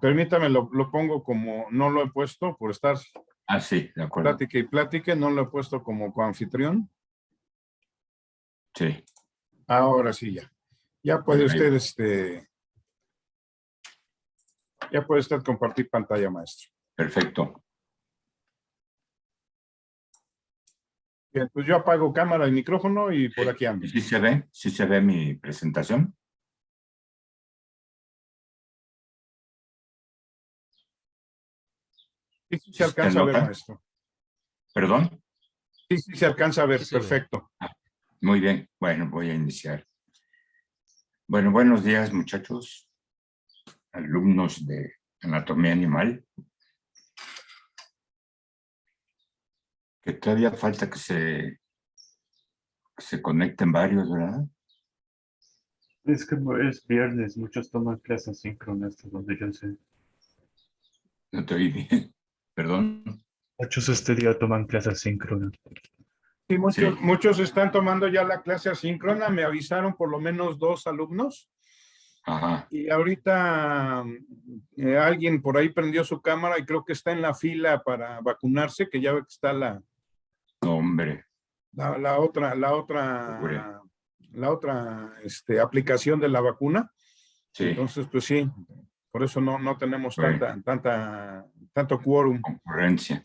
Permítame, lo pongo como no lo he puesto por estar Ah, sí, de acuerdo. plática y plática, no lo he puesto como coanfitrión. Sí. Ahora sí ya. Ya puede usted, ya puede usted compartir pantalla, maestro. Perfecto. Bien, pues yo apago cámara y micrófono y por aquí ando. ¿Sí se ve? ¿Sí se ve mi presentación? Sí, sí se alcanza a ver, maestro. ¿Perdón? Sí, sí se alcanza a ver, Sí, perfecto. Ah, muy bien, bueno, voy a iniciar. Bueno, buenos días, muchachos, alumnos de Anatomía Animal. Que todavía falta que se conecten varios, ¿verdad? Es que es viernes, muchos toman clases síncronas, hasta donde yo sé. No te oí bien, perdón. Muchos este día toman clases síncronas. Sí, Sí. muchos están tomando ya la clase asíncrona, me avisaron por lo menos 2 alumnos. Ajá. Y ahorita alguien por ahí prendió su cámara y creo que está en la fila para vacunarse, que ya ve que está No, hombre. la otra aplicación de la vacuna. Sí. Entonces, pues sí, por eso no tenemos Bueno. tanto quórum. Concurrencia.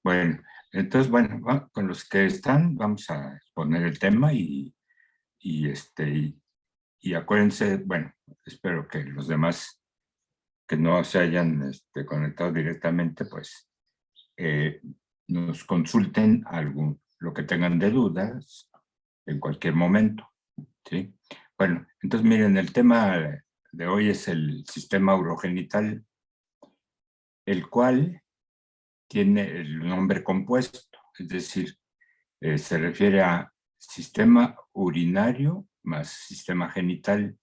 Bueno, entonces, bueno, con los que están, vamos a exponer el tema y acuérdense, bueno, espero que los demás que no se hayan conectado directamente, pues nos consulten lo que tengan de dudas en cualquier momento, ¿sí? Bueno, entonces miren, el tema de hoy es el sistema urogenital, el cual tiene el nombre compuesto, es decir, se refiere a sistema urinario más sistema genital.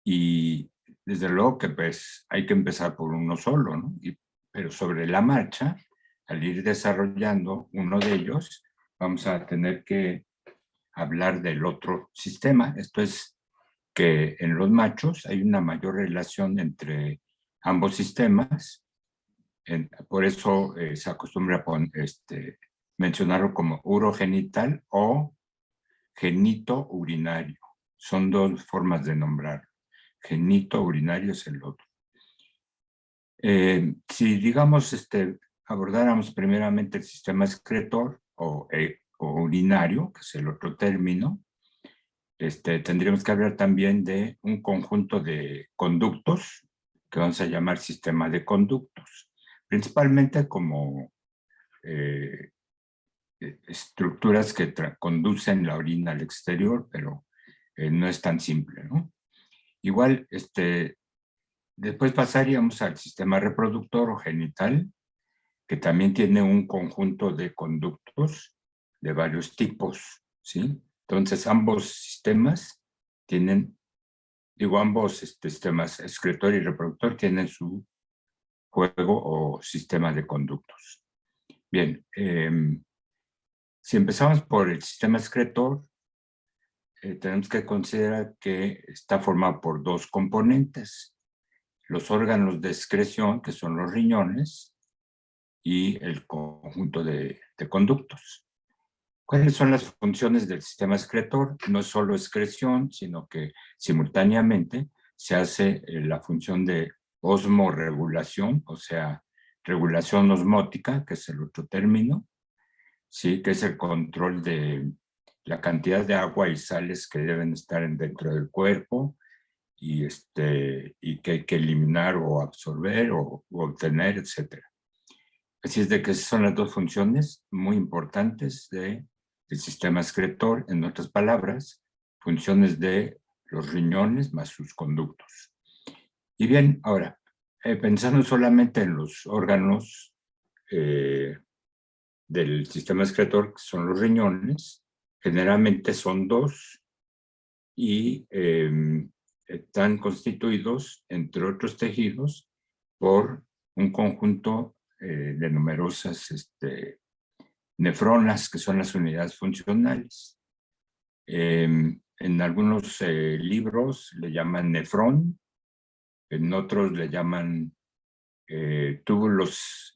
Y desde luego que pues hay que empezar por uno solo, ¿no? Pero sobre la marcha, al ir desarrollando uno de ellos, vamos a tener que hablar del otro sistema. Esto es que en los machos hay una mayor relación entre ambos sistemas. Por eso se acostumbra a mencionarlo como urogenital o genito urinario. Son dos formas de nombrarlo. Genito urinario es el otro. Si, digamos, abordáramos primeramente el sistema excretor o urinario, que es el otro término, tendríamos que hablar también de un conjunto de conductos, que vamos a llamar sistema de conductos, principalmente como estructuras que conducen la orina al exterior, pero no es tan simple, ¿no? Igual, después pasaríamos al sistema reproductor o genital, que también tiene un conjunto de conductos de varios tipos, ¿sí? Entonces, ambos sistemas tienen, ambos sistemas excretor y reproductor tienen su juego o sistema de conductos. Bien, si empezamos por el sistema excretor, tenemos que considerar que está formado por dos componentes: los órganos de excreción, que son los riñones, y el conjunto de conductos. ¿Cuáles son las funciones del sistema excretor? No es solo excreción, sino que simultáneamente se hace la función de osmorregulación, o sea, regulación osmótica, que es el otro término, ¿sí? Que es el control de la cantidad de agua y sales que deben estar dentro del cuerpo y que hay que eliminar o absorber o obtener, etc. Así es de que esas son las dos funciones muy importantes del sistema excretor, en otras palabras, funciones de los riñones más sus conductos. Y bien, ahora, pensando solamente en los órganos del sistema excretor, que son los riñones, generalmente son dos y están constituidos, entre otros tejidos, por un conjunto de numerosas nefronas, que son las unidades funcionales. En algunos libros le llaman nefrón, En otros le llaman túbulos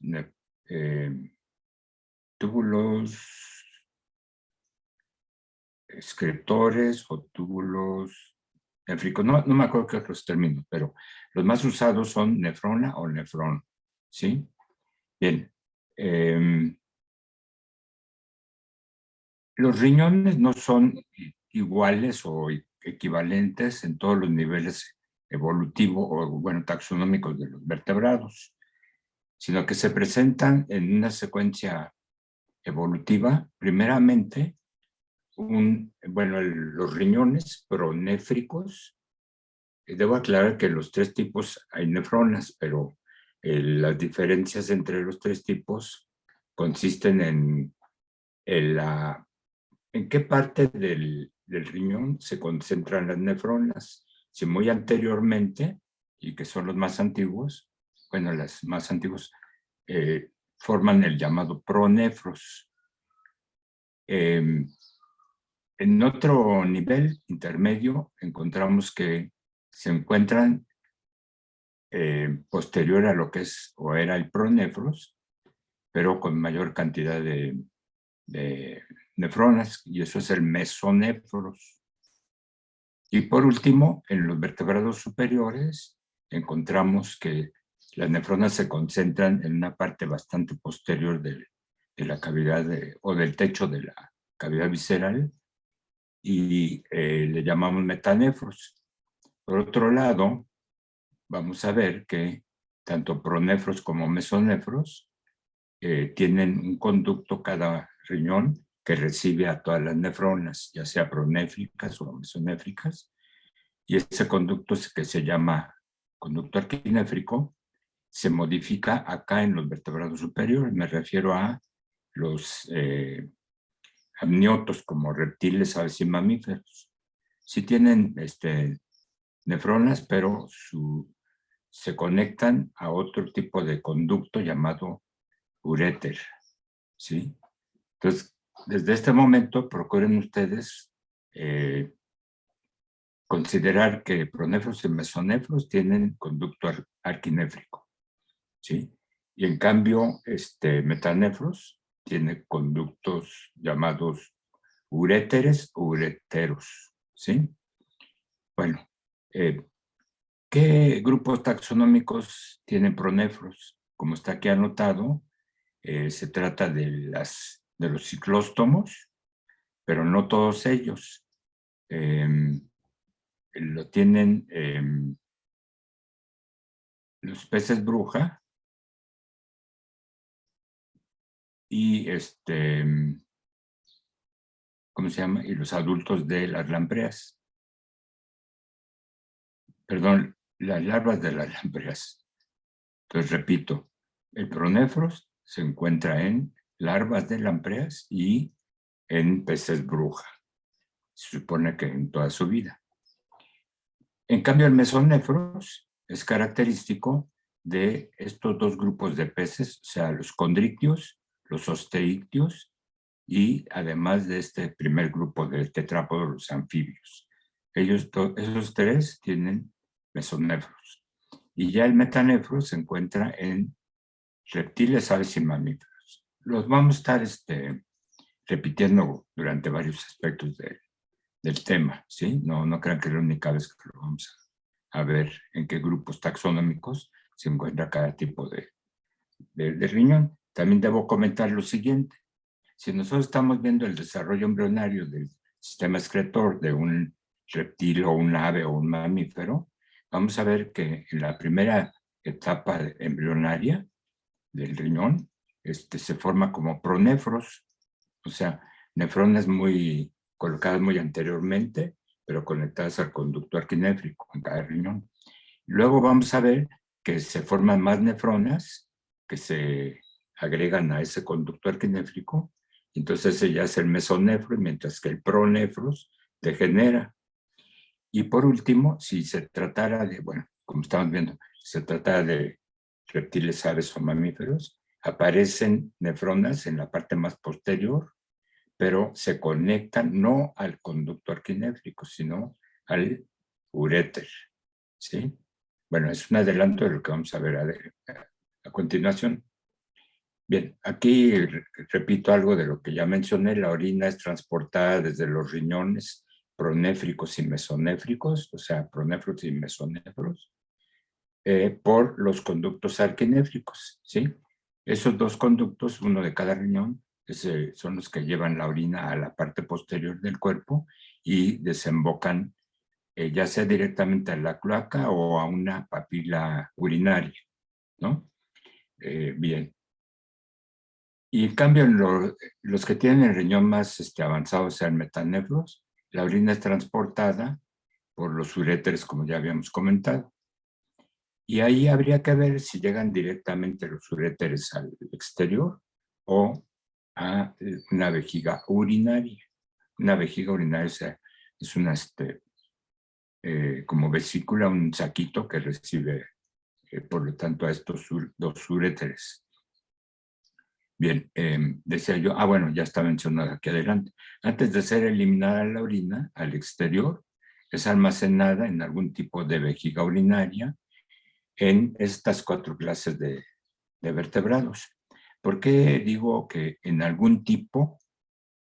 excretores o túbulos néfricos. No me acuerdo qué otros términos, pero los más usados son nefrona o nefrón. ¿Sí? Bien. Los riñones no son iguales o equivalentes en todos los niveles evolutivos o, bueno, taxonómicos de los vertebrados, sino que se presentan en una secuencia evolutiva. Primeramente, los riñones pronéfricos. Debo aclarar que los tres tipos hay nefronas, pero las diferencias entre los tres tipos consisten en qué parte del riñón se concentran las nefronas. Si muy anteriormente, y que son los más antiguos, bueno, las más antiguos, forman el llamado pronefros. En otro nivel intermedio encontramos que se encuentran posterior a lo que es o era el pronefros, pero con mayor cantidad de nefronas, y eso es el mesonefros. Y por último, en los vertebrados superiores encontramos que las nefronas se concentran en una parte bastante posterior de la cavidad o del techo de la cavidad visceral, y le llamamos metanefros. Por otro lado, vamos a ver que tanto pronefros como mesonefros tienen un conducto cada riñón que recibe a todas las nefronas, ya sea pronéfricas o mesonéfricas, y ese conducto que se llama conducto arquinéfrico se modifica acá en los vertebrados superiores. Me refiero a los amniotos como reptiles, aves y mamíferos. Sí tienen nefronas, pero se conectan a otro tipo de conducto llamado uréter, ¿sí? Entonces, desde este momento, procuren ustedes considerar que pronefros y mesonefros tienen conducto arquinéfrico, ¿sí? Y en cambio, metanefros tiene conductos llamados uréteres o ureteros, ¿sí? Bueno, ¿qué grupos taxonómicos tienen pronefros? Como está aquí anotado, se trata de los ciclóstomos, pero no todos ellos. Lo tienen los peces bruja y ¿cómo se llama? Y los adultos de las lampreas. Perdón, las larvas de las lampreas. Entonces, repito, el pronefros se encuentra en larvas de lampreas y en peces bruja. Se supone que en toda su vida. En cambio, el mesonefros es característico de estos dos grupos de peces, o sea, los condrictios, los osteictios, y además de este primer grupo de tetrápodos, los anfibios. Esos tres tienen mesonefros. Y ya el metanefros se encuentra en reptiles, aves y mamíferos. Los vamos a estar repitiendo durante varios aspectos del tema, ¿sí? No crean que es la única vez que lo vamos a ver en qué grupos taxonómicos se encuentra cada tipo de riñón. También debo comentar lo siguiente. Si nosotros estamos viendo el desarrollo embrionario del sistema excretor de un reptil o un ave o un mamífero, vamos a ver que en la primera etapa embrionaria del riñón se forma como pronefros, o sea, nefronas colocadas muy anteriormente, pero conectadas al conducto arquinéfrico en cada riñón. Luego vamos a ver que se forman más nefronas que se agregan a ese conducto arquinéfrico, entonces ese ya es el mesonefro, mientras que el pronefros degenera. Y por último, si se tratara de, bueno, como estamos viendo, se trata de reptiles, aves o mamíferos, aparecen nefronas en la parte más posterior, pero se conectan no al conducto arquinéfrico, sino al uréter, ¿sí? Bueno, es un adelanto de lo que vamos a ver a continuación. Bien, aquí repito algo de lo que ya mencioné. La orina es transportada desde los riñones pronéfricos y mesonéfricos, o sea, pronéfricos y mesonéfros, por los conductos arquinéfricos, ¿sí? Esos dos conductos, uno de cada riñón, son los que llevan la orina a la parte posterior del cuerpo y desembocan ya sea directamente a la cloaca o a una papila urinaria, ¿no? Bien. Y en cambio, los que tienen el riñón más avanzado, o sea, el metanéfros, la orina es transportada por los uréteres, como ya habíamos comentado. Y ahí habría que ver si llegan directamente los uréteres al exterior o a una vejiga urinaria. Una vejiga urinaria, o sea, es una como vesícula, un saquito que recibe, por lo tanto, a estos dos uréteres. Bien, decía yo, bueno, ya está mencionado aquí adelante. Antes de ser eliminada la orina al exterior, es almacenada en algún tipo de vejiga urinaria en estas 4 clases de vertebrados. ¿Por qué digo que en algún tipo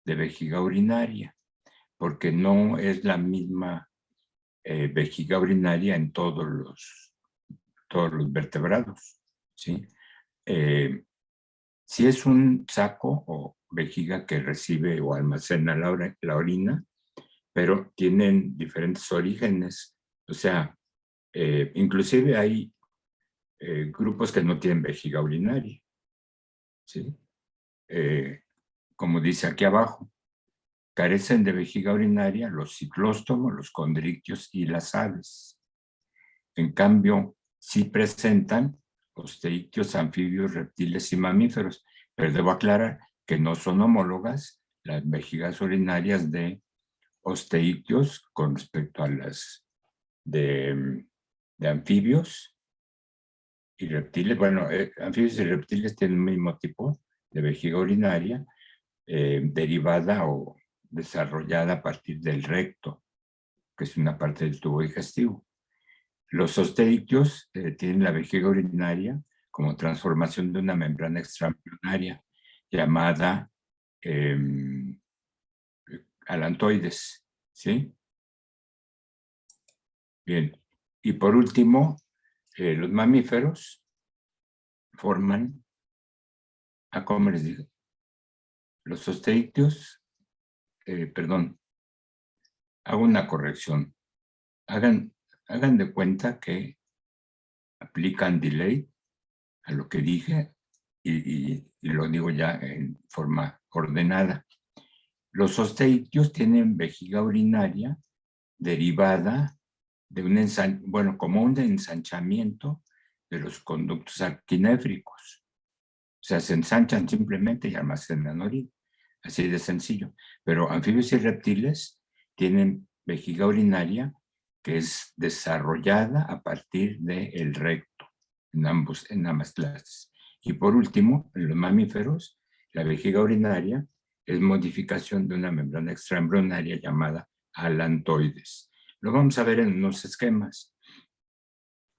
de vejiga urinaria? Porque no es la misma vejiga urinaria en todos los vertebrados, ¿sí? Si es un saco o vejiga que recibe o almacena la orina, pero tienen diferentes orígenes, o sea, inclusive hay grupos que no tienen vejiga urinaria, ¿sí? Como dice aquí abajo, carecen de vejiga urinaria los ciclóstomos, los condrictios y las aves. En cambio, sí presentan osteictios, anfibios, reptiles y mamíferos, pero debo aclarar que no son homólogas las vejigas urinarias de osteictios con respecto a las de anfibios y reptiles. Bueno, anfibios y reptiles tienen el mismo tipo de vejiga urinaria, derivada o desarrollada a partir del recto, que es una parte del tubo digestivo. Los osteictios tienen la vejiga urinaria como transformación de una membrana extraembrionaria llamada alantoides, ¿sí? Bien. Y por último, los mamíferos forman, ¿cómo les digo? Los osteictios, perdón, hago una corrección. Hagan de cuenta que aplican delay a lo que dije y lo digo ya en forma ordenada. Los osteictios tienen vejiga urinaria derivada de como un ensanchamiento de los conductos arquinéfricos. O sea, se ensanchan simplemente y almacenan orina. Así de sencillo. Pero anfibios y reptiles tienen vejiga urinaria que es desarrollada a partir del recto en ambas clases. Y por último, en los mamíferos, la vejiga urinaria es modificación de una membrana extraembrionaria llamada alantoides. Lo vamos a ver en unos esquemas.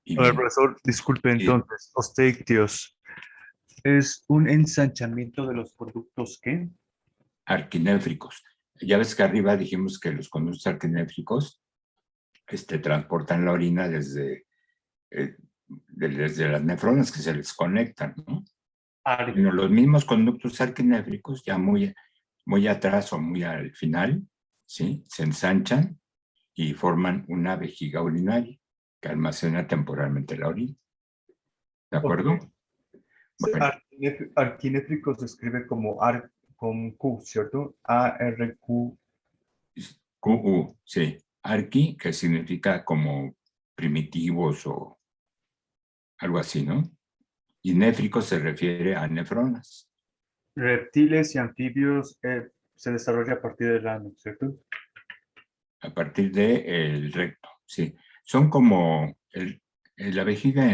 Y A ver, bien, profesor, disculpe y entonces, osteictios, ¿es un ensanchamiento de los conductos qué? arquinéfricos. Ya ves que arriba dijimos que los conductos arquinéfricos transportan la orina desde las nefronas que se les conectan, ¿no? Bueno, los mismos conductos arquinéfricos, ya muy atrás o muy al final, ¿sí? Se ensanchan y forman una vejiga urinaria que almacena temporalmente la orina. ¿De Ok. acuerdo? Bueno, Arquinéfrico se escribe como con Q, ¿cierto? ARQ. QU, sí. Arqui, que significa como primitivos o algo así, ¿no? Y néfrico se refiere a nefronas, Reptiles y anfibios se desarrolla a partir del ano, ¿cierto? a partir del recto, sí. Son como la vejiga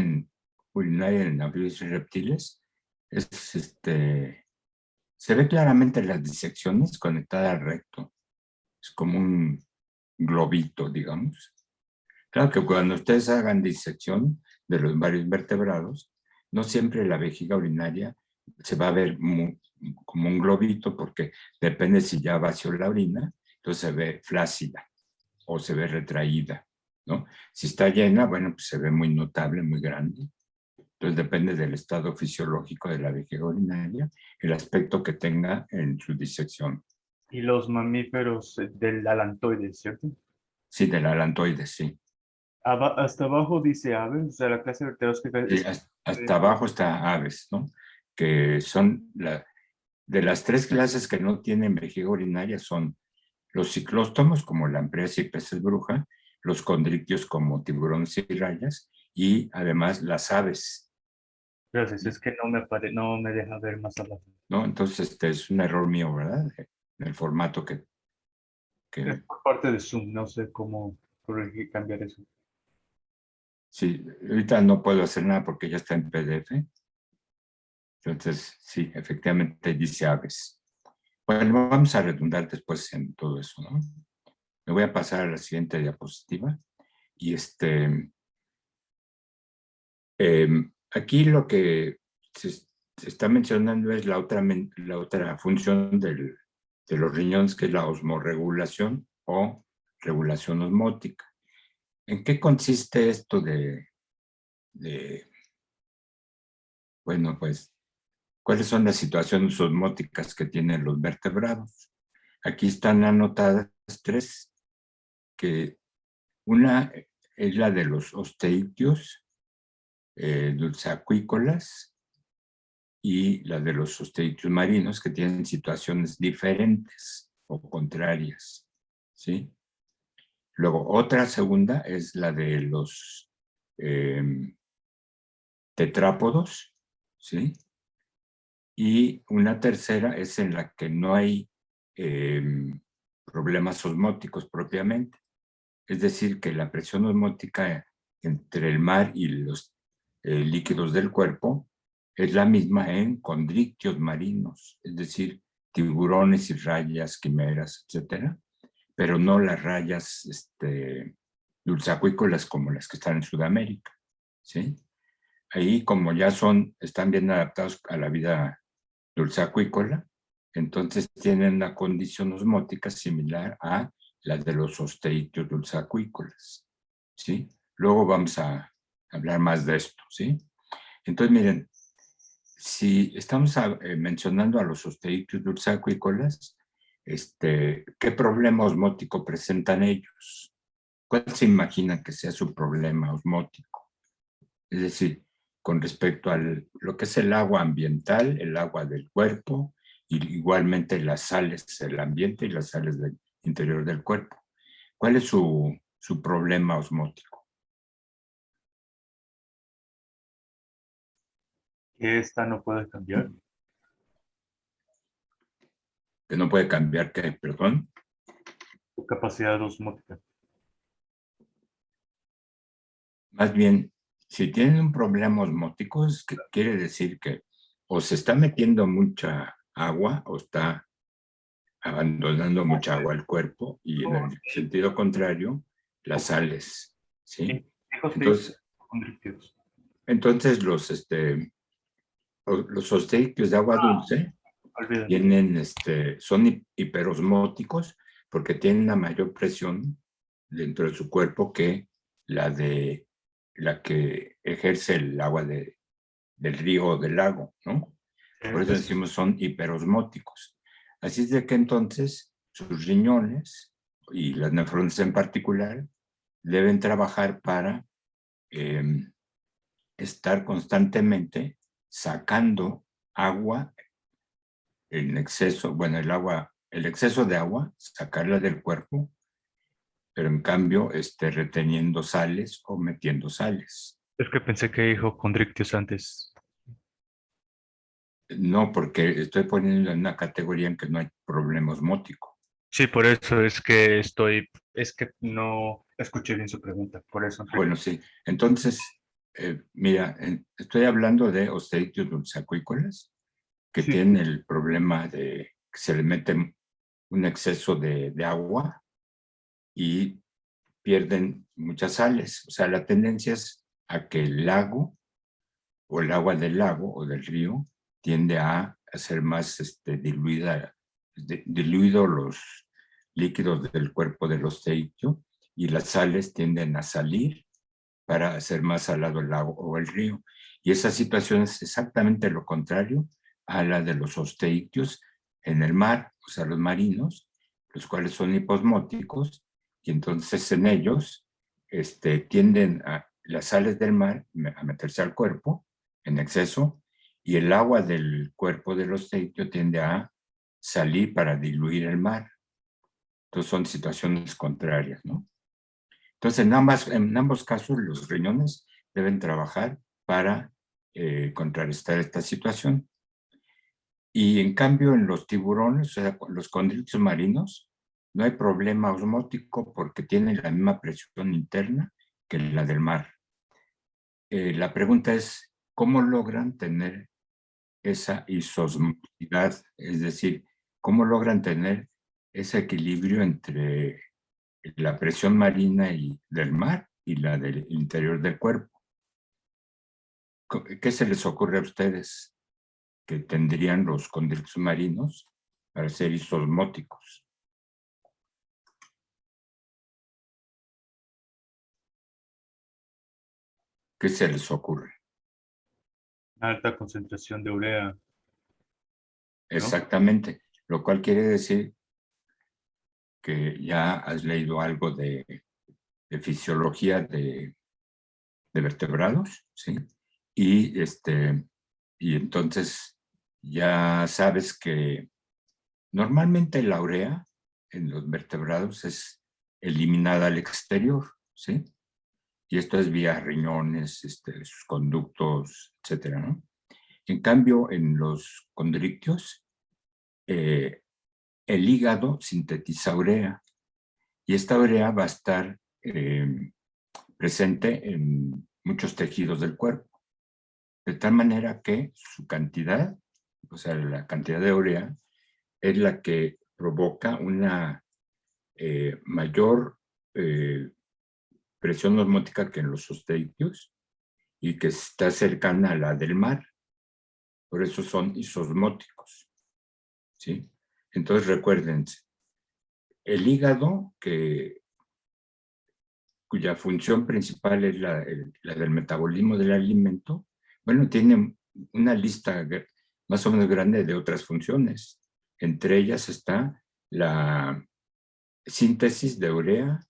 urinaria en anfibios y reptiles, se ve claramente en las disecciones conectada al recto. Es como un globito, digamos. Claro que cuando ustedes hagan disección de los varios vertebrados, no siempre la vejiga urinaria se va a ver como un globito, porque depende si ya vació la orina, entonces se ve flácida o se ve retraída, ¿no? Si está llena, bueno, pues se ve muy notable, muy grande. Entonces depende del estado fisiológico de la vejiga urinaria, el aspecto que tenga en su disección. Y los mamíferos del alantoides, ¿cierto? Sí, del alantoides, sí. Hasta abajo dice aves, o sea, la clase de vertebrados que Sí, hasta abajo está aves, ¿no? Que son de las tres clases que no tienen vejiga urinaria son los ciclóstomos, como lampreas y peces bruja, los condrictios, como tiburones y rayas, y además las aves, Gracias, es que no me deja ver más abajo. ¿no? Entonces, este es un error mío, ¿verdad? En el formato Es que por parte de Zoom, no sé cómo corregir, cambiar eso. sí, ahorita no puedo hacer nada porque ya está en PDF. Entonces, sí, efectivamente dice aves. Bueno, vamos a redundar después en todo eso, ¿no? Me voy a pasar a la siguiente diapositiva. Y aquí lo que se está mencionando es la otra función de los riñones, que es la osmorregulación o regulación osmótica. ¿En qué consiste esto bueno, pues, cuáles son las situaciones osmóticas que tienen los vertebrados? Aquí están anotadas tres, que una es la de los osteictios, dulceacuícolas, y la de los osteictios marinos, que tienen situaciones diferentes o contrarias, ¿sí? Luego, otra segunda es la de los tetrápodos, ¿sí? Y una tercera es en la que no hay problemas osmóticos propiamente. Es decir, que la presión osmótica entre el mar y los líquidos del cuerpo es la misma en condrictios marinos, es decir, tiburones y rayas, quimeras, etcétera, pero no las rayas dulceacuícolas como las que están en Sudamérica, ¿sí? Ahí, como ya están bien adaptados a la vida dulceacuícola, entonces tienen una condición osmótica similar a la de los osteictios dulceacuícolas, ¿sí? Luego vamos a hablar más de esto, ¿sí? Entonces, miren, si estamos mencionando a los osteictios dulceacuícolas, ¿qué problema osmótico presentan ellos? ¿Cuál se imagina que sea su problema osmótico? Es decir, con respecto a lo que es el agua ambiental, el agua del cuerpo, y igualmente las sales del ambiente y las sales del interior del cuerpo. ¿Cuál es su problema osmótico? Que esta no puede cambiar. Que no puede cambiar, ¿qué? Perdón. Su capacidad osmótica. Más bien, si tienen un problema osmótico, quiere decir que o se está metiendo mucha agua o está abandonando mucha agua al cuerpo, y en el sentido contrario, las sales, ¿sí? Entonces, los osteictios de agua dulce Olvídalo. son hiperosmóticos porque tienen una mayor presión dentro de su cuerpo que la que ejerce el agua del río o del lago, ¿no? Por eso decimos son hiperosmóticos. Así es de que entonces sus riñones y las nefronas en particular deben trabajar para estar constantemente sacando agua en exceso, bueno, el exceso de agua, sacarla del cuerpo, pero en cambio reteniendo sales o metiendo sales. Es que pensé que dijo condrictios antes. No, porque estoy poniendo en una categoría en que no hay problema osmótico. Sí, por eso es que no escuché bien su pregunta, por eso. Bueno, sí. Entonces, mira, estoy hablando de osteictios dulceacuícolas que Sí, tienen el problema de que se le mete un exceso de agua y pierden muchas sales. O sea, la tendencia es a que el lago o el agua del lago o del río tiende a ser más diluido los líquidos del cuerpo del osteictio y las sales tienden a salir para hacer más salado el lago o el río. Y esa situación es exactamente lo contrario a la de los osteictios en el mar, o sea, los marinos, los cuales son hiposmóticos, y entonces en ellos tienden a las sales del mar a meterse al cuerpo en exceso, y el agua del cuerpo del osteictio tiende a salir para diluir el mar. Entonces son situaciones contrarias, ¿no? Entonces en ambos casos los riñones deben trabajar para contrarrestar esta situación. Y en cambio en los tiburones, o sea, los condritos marinos, no hay problema osmótico porque tienen la misma presión interna que la del mar. La pregunta es, ¿cómo logran tener esa isosmotilidad? Es decir, ¿cómo logran tener ese equilibrio entre la presión marina y del mar y la del interior del cuerpo? ¿Qué se les ocurre a ustedes que tendrían los condritos marinos para ser isosmóticos? ¿Qué se les ocurre? Alta concentración de urea, ¿no? Exactamente, lo cual quiere decir que ya has leído algo de fisiología de vertebrados, ¿sí? Y, y entonces ya sabes que normalmente la urea en los vertebrados es eliminada al exterior, ¿sí? Y esto es vía riñones, sus conductos, etcétera, ¿no? En cambio, en los condrictios, el hígado sintetiza urea y esta urea va a estar presente en muchos tejidos del cuerpo, de tal manera que su cantidad, o sea, la cantidad de urea, es la que provoca una mayor presión osmótica que en los osteictios y que está cercana a la del mar. Por eso son isosmóticos, ¿sí? Entonces recuérdense, el hígado, cuya función principal es la del metabolismo del alimento, bueno, tiene una lista más o menos grande de otras funciones. Entre ellas está la síntesis de urea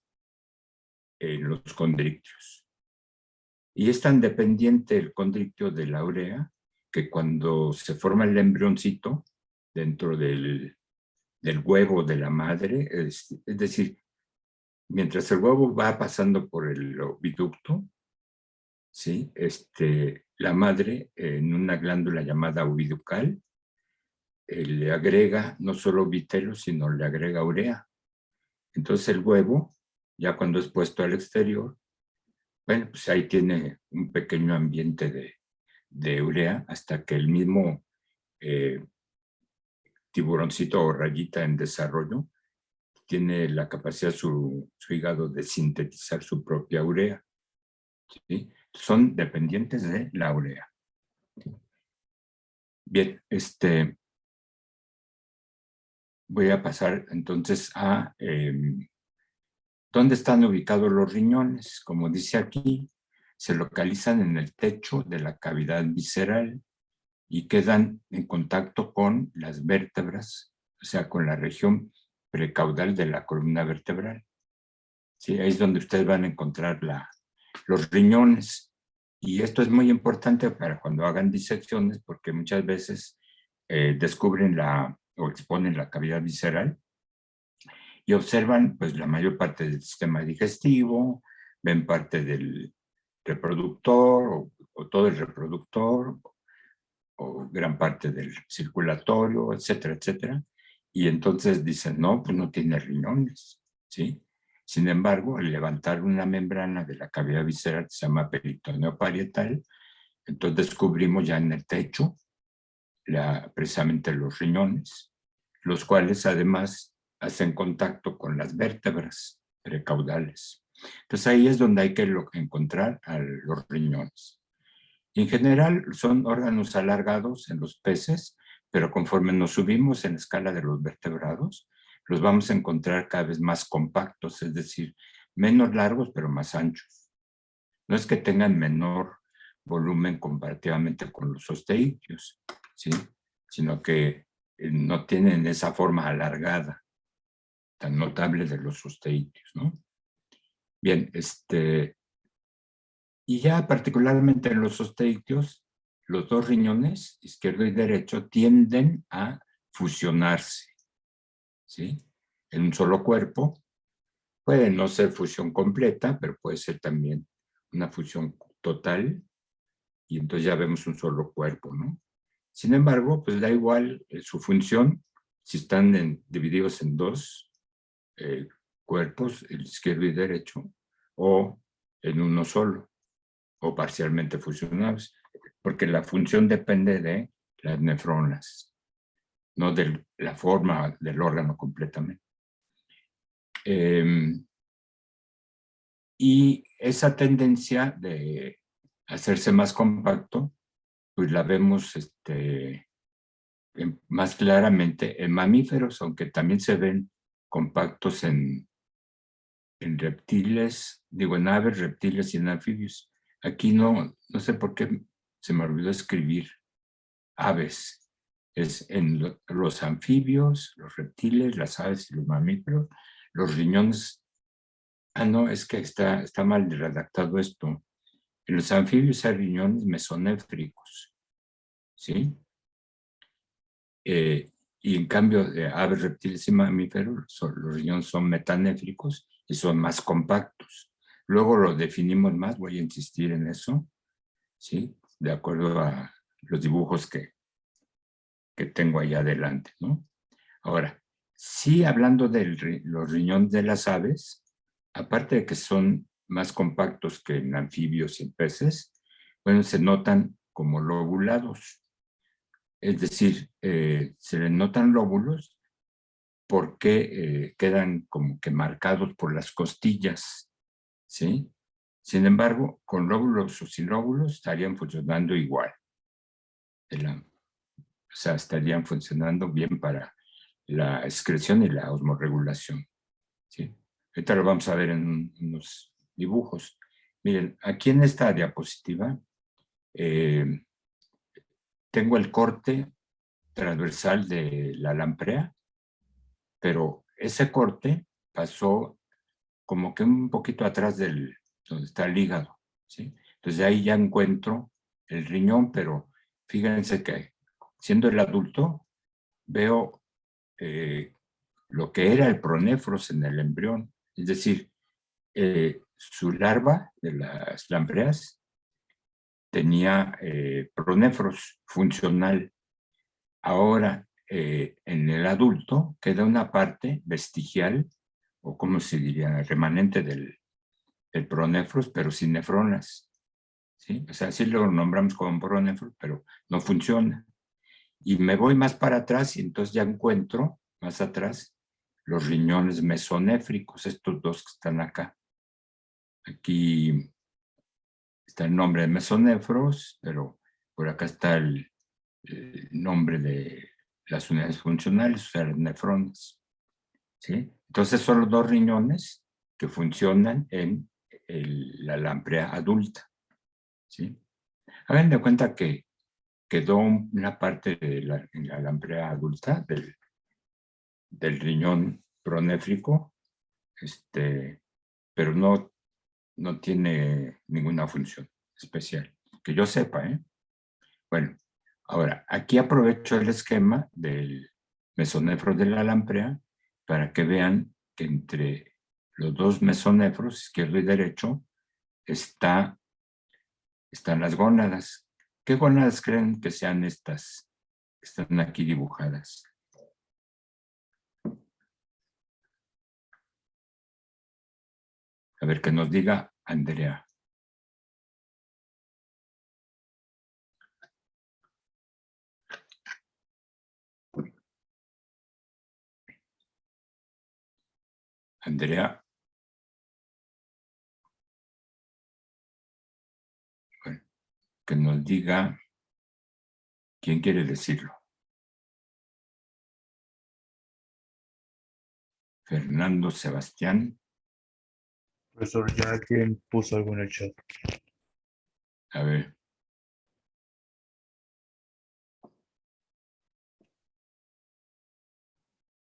en los condrictios. Y es tan dependiente el condrictio de la urea que cuando se forma el embrioncito dentro del huevo de la madre, es decir, mientras el huevo va pasando por el oviducto, ¿sí? La madre en una glándula llamada oviducal le agrega no solo vitelo, sino le agrega urea. Entonces el huevo, ya cuando es puesto al exterior, bueno, pues ahí tiene un pequeño ambiente de urea hasta que el mismo tiburoncito o rayita en desarrollo tiene la capacidad su hígado de sintetizar su propia urea, ¿sí? Son dependientes de la urea. Bien, voy a pasar entonces a dónde están ubicados los riñones. Como dice aquí, se localizan en el techo de la cavidad visceral y quedan en contacto con las vértebras, o sea, con la región precaudal de la columna vertebral. ¿Sí? Ahí es donde ustedes van a encontrar los riñones. Y esto es muy importante para cuando hagan disecciones, porque muchas veces descubren o exponen la cavidad visceral y observan pues la mayor parte del sistema digestivo, ven parte del reproductor o todo el reproductor o gran parte del circulatorio, etcétera, etcétera. Y entonces dicen, no, pues no tiene riñones, ¿sí? Sin embargo, al levantar una membrana de la cavidad visceral que se llama peritoneo parietal, entonces descubrimos ya en el techo precisamente los riñones, los cuales además hacen contacto con las vértebras precaudales. Entonces ahí es donde hay que encontrar a los riñones. Y en general son órganos alargados en los peces, pero conforme nos subimos en la escala de los vertebrados, los vamos a encontrar cada vez más compactos, es decir, menos largos, pero más anchos. No es que tengan menor volumen comparativamente con los osteikios, ¿sí? Sino que no tienen esa forma alargada tan notable de los osteikios, ¿no? Bien, y ya particularmente en los osteikios, los dos riñones, izquierdo y derecho, tienden a fusionarse, ¿sí? En un solo cuerpo. Puede no ser fusión completa, pero puede ser también una fusión total, y entonces ya vemos un solo cuerpo, ¿no? Sin embargo, pues da igual su función si están divididos en dos cuerpos, el izquierdo y derecho, o en uno solo, o parcialmente fusionados, porque la función depende de las nefronas, no de la forma del órgano completamente. Y esa tendencia de hacerse más compacto, pues la vemos más claramente en mamíferos, aunque también se ven compactos en reptiles, digo en aves, reptiles y en anfibios. Aquí no sé por qué se me olvidó escribir aves. Es en los anfibios, los reptiles, las aves y los mamíferos, los riñones. Ah, no, es que está mal redactado esto. En los anfibios hay riñones mesonéfricos, ¿sí? Y en cambio de aves, reptiles y mamíferos, los riñones son metanéfricos y son más compactos. Luego lo definimos más, voy a insistir en eso, ¿sí? De acuerdo a los dibujos que tengo ahí adelante, ¿no? Ahora, sí, hablando de los riñones de las aves, aparte de que son más compactos que en anfibios y en peces, bueno, se notan como lobulados. Es decir, se les notan lóbulos porque quedan como que marcados por las costillas, ¿sí? Sin embargo, con lóbulos o sin lóbulos estarían funcionando igual. O sea, estarían funcionando bien para la excreción y la osmorregulación, ¿sí? Ahorita lo vamos a ver en unos dibujos. Miren, aquí en esta diapositiva tengo el corte transversal de la lamprea, pero ese corte pasó como que un poquito atrás donde está el hígado, ¿sí? Entonces ahí ya encuentro el riñón, pero fíjense que siendo el adulto, veo lo que era el pronéfros en el embrión, es decir, su larva de las lampreas tenía pronéfros funcional. Ahora, en el adulto queda una parte vestigial, o como se diría, remanente del pronéfros, pero sin nefronas, ¿sí? O sea, sí lo nombramos como pronéfros, pero no funciona. Y me voy más para atrás y entonces ya encuentro más atrás los riñones mesonéfricos, estos dos que están acá. Aquí está el nombre de mesonéfros, pero por acá está el nombre de las unidades funcionales, o sea, las nefronas, ¿sí? Entonces son los dos riñones que funcionan en la lamprea adulta, ¿sí? Hagan de cuenta que quedó una parte en la lamprea adulta del riñón pronéfrico, pero no tiene ninguna función especial, que yo sepa, ¿eh? Bueno, ahora, aquí aprovecho el esquema del mesonéfro de la lamprea para que vean que entre los dos mesonéfros, izquierdo y derecho, están las gónadas. ¿Qué gónadas creen que sean estas que están aquí dibujadas? A ver, que nos diga Andrea. Andrea. que nos diga quién quiere decirlo. Fernando Sebastián. Profesor, ya alguien puso algo en el chat. A ver.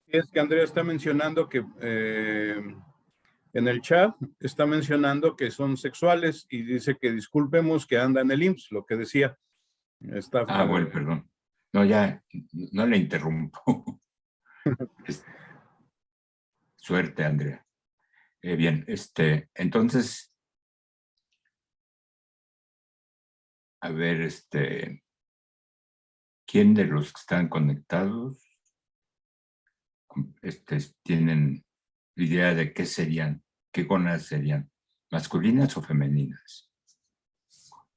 Es que Andrea está mencionando que en el chat está mencionando que son sexuales y dice que disculpemos que anda en el IMSS, lo que decía. Está, Bueno, perdón. No, ya, no le interrumpo. Suerte, Andrea. Bien, entonces, a ver, ¿quién de los que están conectados tienen idea de qué serían, qué gónadas serían, masculinas o femeninas?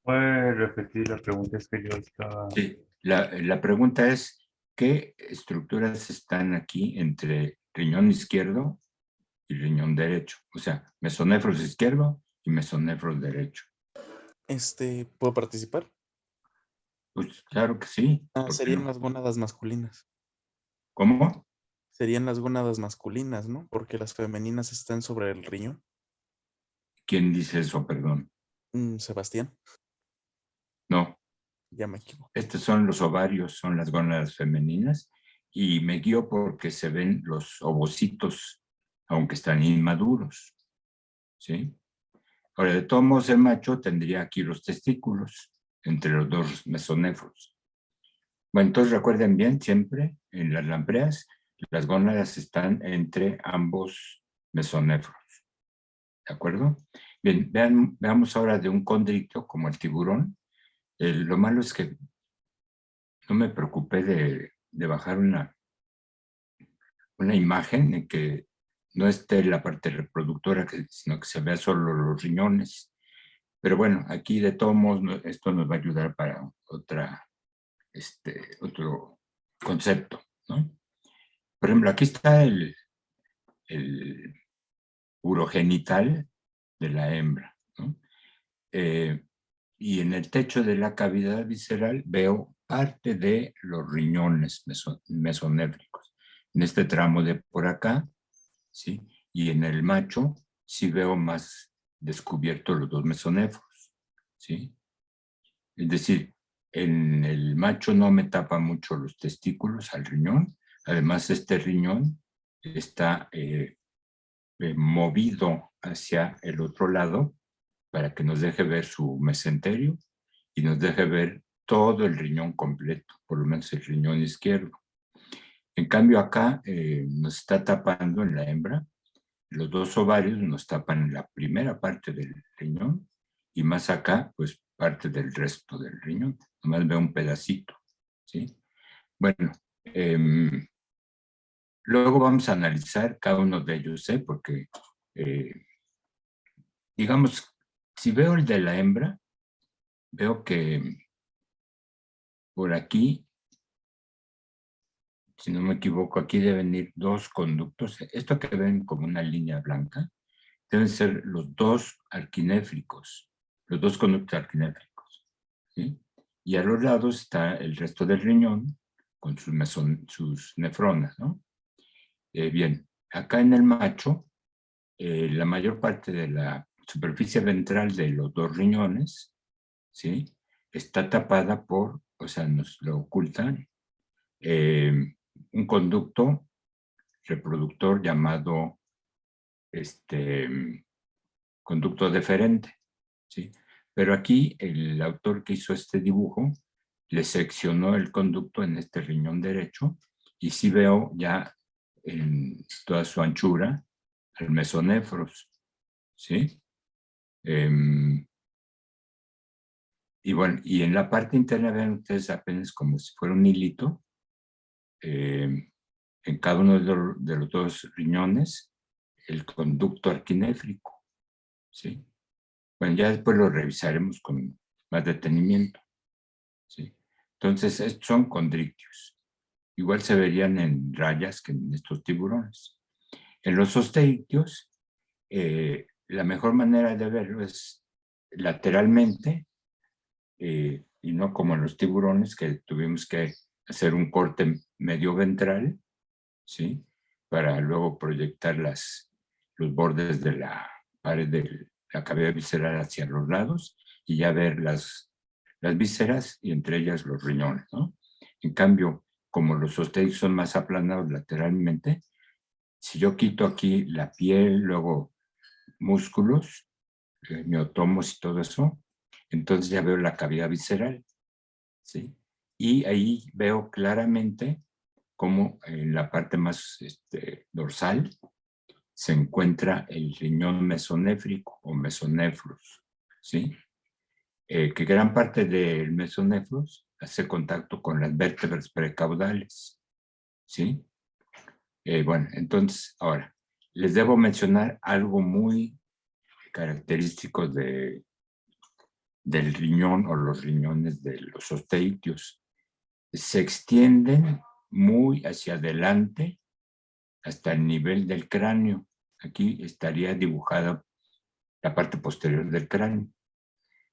¿Puede repetir la pregunta? Es que yo estaba... Sí, la pregunta es, ¿qué estructuras están aquí entre riñón izquierdo y riñón derecho? O sea, mesonefros izquierdo y mesonefros derecho. ¿Puedo participar? Pues claro que sí. ¿Por qué Serían no? las gónadas masculinas. ¿Cómo? Serían las gónadas masculinas, ¿no? Porque las femeninas están sobre el riñón. ¿Quién dice eso? Perdón. Sebastián, No, ya me equivoco. estos son los ovarios, son las gónadas femeninas y me guío porque se ven los ovocitos, aunque están inmaduros. ¿Sí? Ahora, de todos modos, el macho tendría aquí los testículos entre los dos mesonefros. Bueno, entonces recuerden bien, siempre en las lampreas, las gónadas están entre ambos mesonefros. ¿De acuerdo? Bien, veamos ahora de un condrictio como el tiburón. Lo malo es que no me preocupé de bajar una imagen en que no esté la parte reproductora, sino que se vea solo los riñones. Pero bueno, aquí de todos modos esto nos va a ayudar para otro concepto, ¿no? Por ejemplo, aquí está el urogenital de la hembra, ¿no? Y en el techo de la cavidad visceral veo parte de los riñones mesonéfricos. En este tramo de por acá, ¿sí? Y en el macho sí veo más descubiertos los dos mesonéfros, ¿sí? Es decir, en el macho no me tapa mucho los testículos al riñón. Además, este riñón está movido hacia el otro lado para que nos deje ver su mesenterio y nos deje ver todo el riñón completo, por lo menos el riñón izquierdo. En cambio acá nos está tapando en la hembra, los dos ovarios nos tapan la primera parte del riñón y más acá, pues parte del resto del riñón. Nomás veo un pedacito, ¿sí? Bueno, luego vamos a analizar cada uno de ellos, porque, digamos, si veo el de la hembra, veo que por aquí, si no me equivoco, aquí deben ir dos conductos. Esto que ven como una línea blanca, deben ser los dos arquinéfricos, los dos conductos arquinéfricos, ¿sí? Y a los lados está el resto del riñón con sus nefronas, ¿no? Bien, acá en el macho, la mayor parte de la superficie ventral de los dos riñones, ¿sí? Está tapada por, o sea, nos lo ocultan, un conducto reproductor llamado conducto deferente, ¿sí? Pero aquí el autor que hizo este dibujo le seccionó el conducto en este riñón derecho y sí veo ya en toda su anchura el mesonefros, ¿sí? Y bueno, y en la parte interna ven ustedes apenas como si fuera un hilito en cada uno de los dos riñones el conducto arquinéfrico, ¿sí? Bueno, ya después lo revisaremos con más detenimiento, ¿sí? Entonces, estos son condrictios. Igual se verían en rayas que en estos tiburones. En los osteictios, la mejor manera de verlo es lateralmente, y no como en los tiburones, que tuvimos que hacer un corte medio ventral, ¿sí? Para luego proyectar los bordes de la pared de la cavidad visceral hacia los lados y ya ver las vísceras y entre ellas los riñones, ¿no? En cambio, como los osteitos son más aplanados lateralmente, si yo quito aquí la piel, luego músculos, miotomos y todo eso, entonces ya veo la cavidad visceral, ¿sí? Y ahí veo claramente cómo en la parte más dorsal se encuentra el riñón mesonéfrico o mesonefros, ¿sí? Que gran parte del mesonefros hace contacto con las vértebras precaudales, ¿sí? Bueno, entonces, ahora, les debo mencionar algo muy característico del riñón o los riñones de los osteitios. Se extienden muy hacia adelante hasta el nivel del cráneo. Aquí estaría dibujada la parte posterior del cráneo.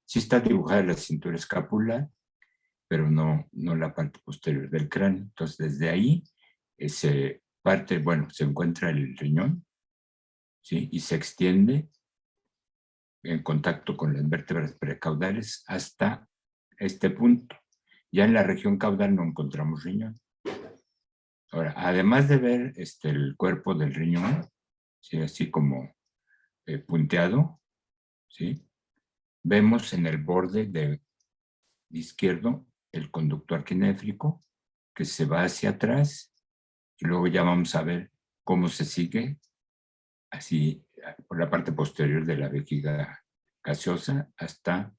Sí está dibujada la cintura escapular, pero no la parte posterior del cráneo. Entonces, desde ahí se encuentra el riñón, ¿sí? Y se extiende en contacto con las vértebras precaudales hasta este punto. Ya en la región caudal no encontramos riñón. Ahora, además de ver el cuerpo del riñón, ¿sí? Así como punteado, ¿sí? Vemos en el borde izquierdo el conducto arquinéfrico que se va hacia atrás y luego ya vamos a ver cómo se sigue así por la parte posterior de la vejiga gaseosa hasta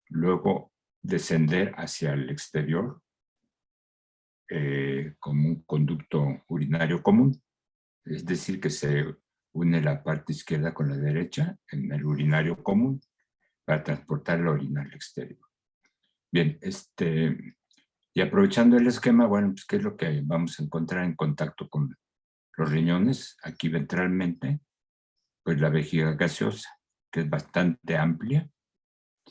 luego descender hacia el exterior como un conducto urinario común. Es decir, que se une la parte izquierda con la derecha en el urinario común para transportar la orina al exterior. Bien, y aprovechando el esquema, bueno, pues ¿qué es lo que vamos a encontrar en contacto con los riñones? Aquí ventralmente, pues la vejiga gaseosa, que es bastante amplia,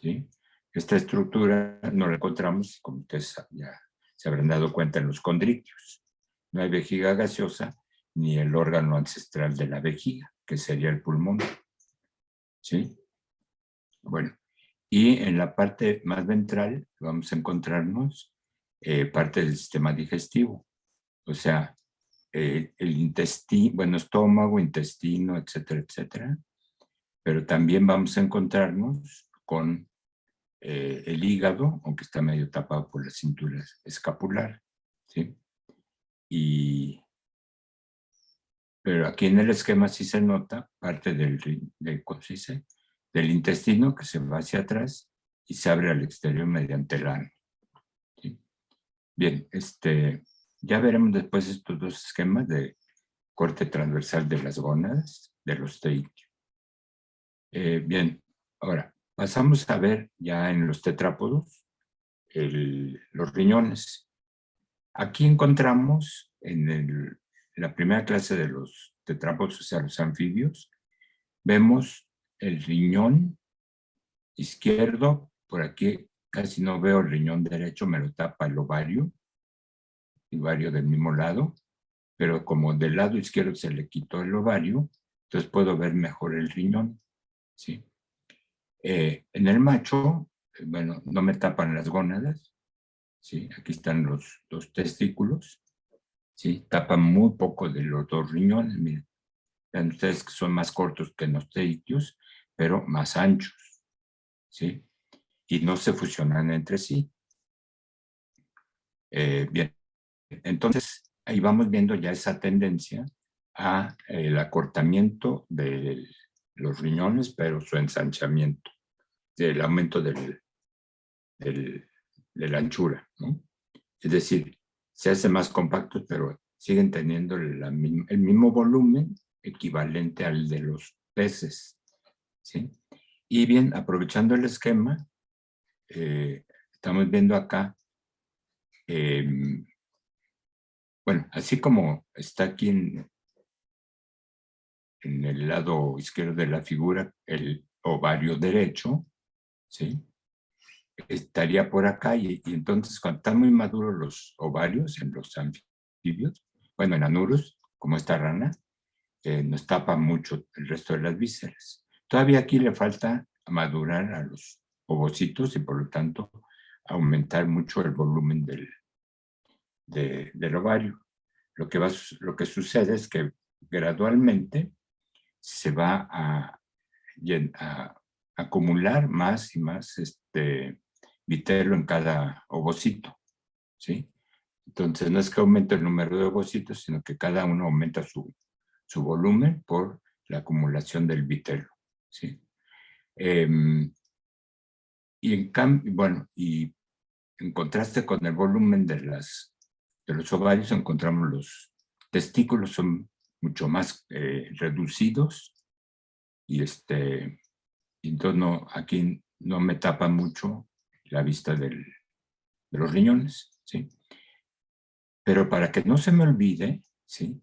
¿sí? Esta estructura no la encontramos, como ustedes ya se habrán dado cuenta, en los condritios. No hay vejiga gaseosa ni el órgano ancestral de la vejiga, que sería el pulmón, ¿sí? Bueno, y en la parte más ventral vamos a encontrarnos parte del sistema digestivo, o sea, el intestino, bueno, estómago, intestino, etcétera, etcétera, pero también vamos a encontrarnos con el hígado, aunque está medio tapado por la cintura escapular, ¿sí? Pero aquí en el esquema sí se nota parte ¿cómo se dice? Del intestino que se va hacia atrás y se abre al exterior mediante el ano, ¿sí? Bien, ya veremos después estos dos esquemas de corte transversal de las gónadas, de los osteitio. Bien, ahora pasamos a ver ya en los tetrápodos los riñones. Aquí encontramos en la primera clase de los tetrápodos, o sea, los anfibios, vemos el riñón izquierdo, por aquí casi no veo el riñón derecho, me lo tapa el ovario del mismo lado, pero como del lado izquierdo se le quitó el ovario, entonces puedo ver mejor el riñón, ¿sí? En el macho, bueno, no me tapan las gónadas, ¿sí? Aquí están los testículos, ¿sí? Tapan muy poco de los dos riñones, miren. Vean ustedes que son más cortos que los osteitios, pero más anchos, ¿sí? Y no se fusionan entre sí. Bien, entonces ahí vamos viendo ya esa tendencia a el acortamiento de los riñones, pero su ensanchamiento, el aumento de la anchura, ¿no? Es decir, se hace más compactos, pero siguen teniendo el mismo volumen equivalente al de los peces, ¿sí? Y bien, aprovechando el esquema, estamos viendo acá, bueno, así como está aquí en el lado izquierdo de la figura, el ovario derecho, ¿sí? estaría por acá y entonces cuando están muy maduros los ovarios en los anfibios, bueno, en Anurus, como esta rana, nos tapa mucho el resto de las vísceras. Todavía aquí le falta madurar a los ovocitos y por lo tanto aumentar mucho el volumen del ovario. Lo que sucede es que gradualmente se va a acumular más y más vitelo en cada ovocito, ¿sí? Entonces no es que aumente el número de ovocitos, sino que cada uno aumenta su volumen por la acumulación del vitelo, ¿sí? Y en cambio, bueno, y en contraste con el volumen de los ovarios, encontramos los testículos son mucho más reducidos y entonces no, aquí no me tapa mucho la vista de los riñones, ¿sí? Pero para que no se me olvide, ¿sí?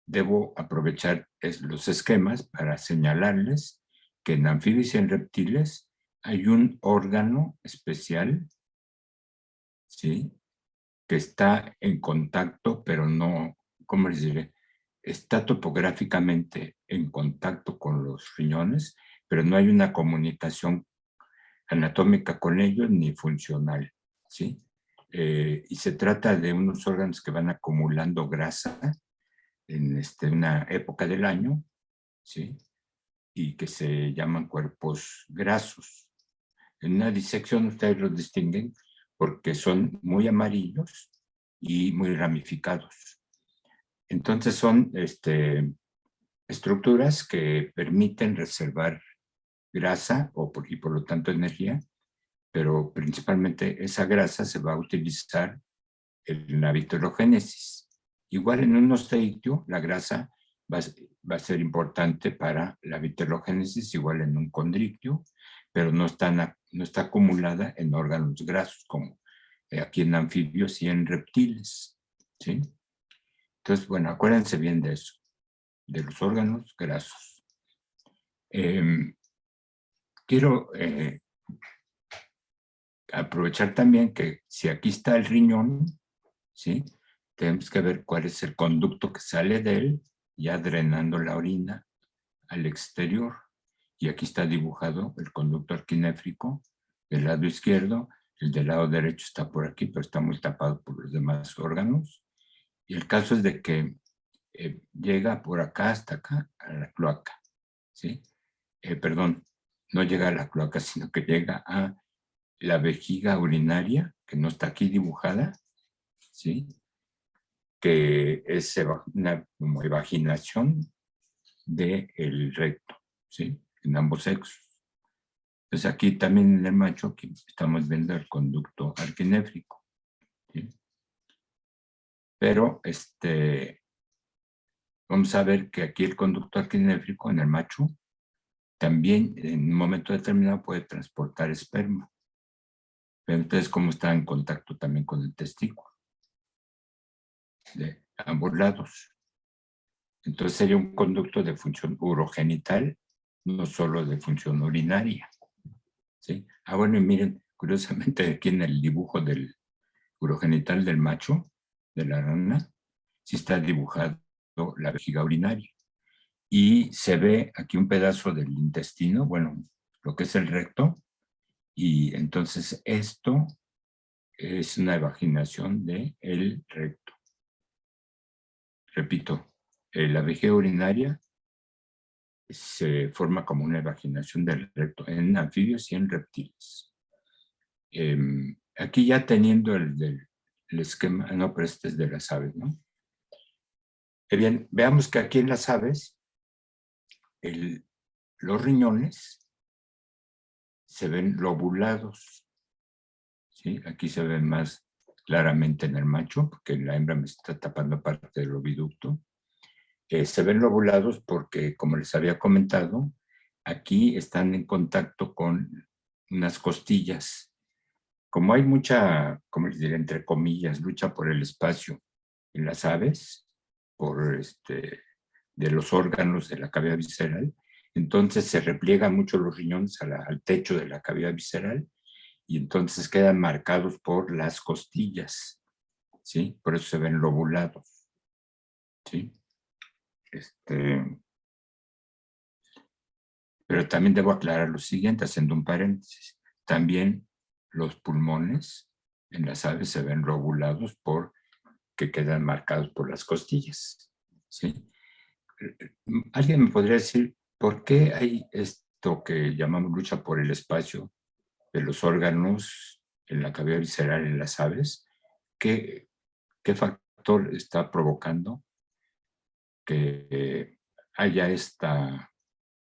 Debo aprovechar los esquemas para señalarles que en anfibios y en reptiles hay un órgano especial, ¿sí? Que está en contacto, pero no, ¿cómo les diré? Está topográficamente en contacto con los riñones, pero no hay una comunicación anatómica con ellos ni funcional, ¿sí? Y se trata de unos órganos que van acumulando grasa en una época del año, ¿sí? Y que se llaman cuerpos grasos. En una disección ustedes los distinguen porque son muy amarillos y muy ramificados. Entonces son estructuras que permiten reservar grasa y por lo tanto energía, pero principalmente esa grasa se va a utilizar en la vitelogénesis. Igual en un osteictio, la grasa va a ser importante para la vitelogénesis, igual en un condrictio, pero no está acumulada en órganos grasos como aquí en anfibios y en reptiles, ¿sí? Entonces, bueno, acuérdense bien de eso, de los órganos grasos. Quiero aprovechar también que si aquí está el riñón, ¿sí? Tenemos que ver cuál es el conducto que sale de él, ya drenando la orina al exterior. Y aquí está dibujado el conducto arquinéfrico del lado izquierdo, el del lado derecho está por aquí, pero está muy tapado por los demás órganos. Y el caso es de que llega por acá hasta acá a la cloaca, ¿sí? Perdón, no llega a la cloaca, sino que llega a la vejiga urinaria, que no está aquí dibujada, ¿sí? Que es una como evaginación del recto, ¿sí? En ambos sexos. Entonces aquí también en el macho aquí estamos viendo el conducto arquinéfrico, ¿sí? Pero vamos a ver que aquí el conducto arquinéfrico en el macho también en un momento determinado puede transportar esperma. Pero entonces, ¿cómo está en contacto también con el testículo? De ambos lados. Entonces sería un conducto de función urogenital, no solo de función urinaria, ¿sí? Ah, bueno, y miren, curiosamente aquí en el dibujo del urogenital del macho, de la rana, sí está dibujado la vejiga urinaria. Y se ve aquí un pedazo del intestino, bueno, lo que es el recto, y entonces esto es una evaginación del recto. Repito, la vejiga urinaria se forma como una evaginación del recto en anfibios y en reptiles. Aquí ya teniendo el esquema, no, pero este es de las aves, ¿no? Bien, veamos que aquí en las aves, los riñones se ven lobulados, ¿sí? Aquí se ven más claramente en el macho, porque en la hembra me está tapando parte del oviducto. Se ven lobulados porque, como les había comentado, aquí están en contacto con unas costillas. Como hay mucha, como les diré, entre comillas, lucha por el espacio en las aves, por de los órganos de la cavidad visceral, entonces se repliegan mucho los riñones al techo de la cavidad visceral y entonces quedan marcados por las costillas, ¿sí? Por eso se ven lobulados, ¿sí? Pero también debo aclarar lo siguiente, haciendo un paréntesis. También los pulmones en las aves se ven lobulados porque quedan marcados por las costillas, ¿sí? ¿Alguien me podría decir por qué hay esto que llamamos lucha por el espacio de los órganos en la cavidad visceral en las aves? ¿Qué factor está provocando que haya esta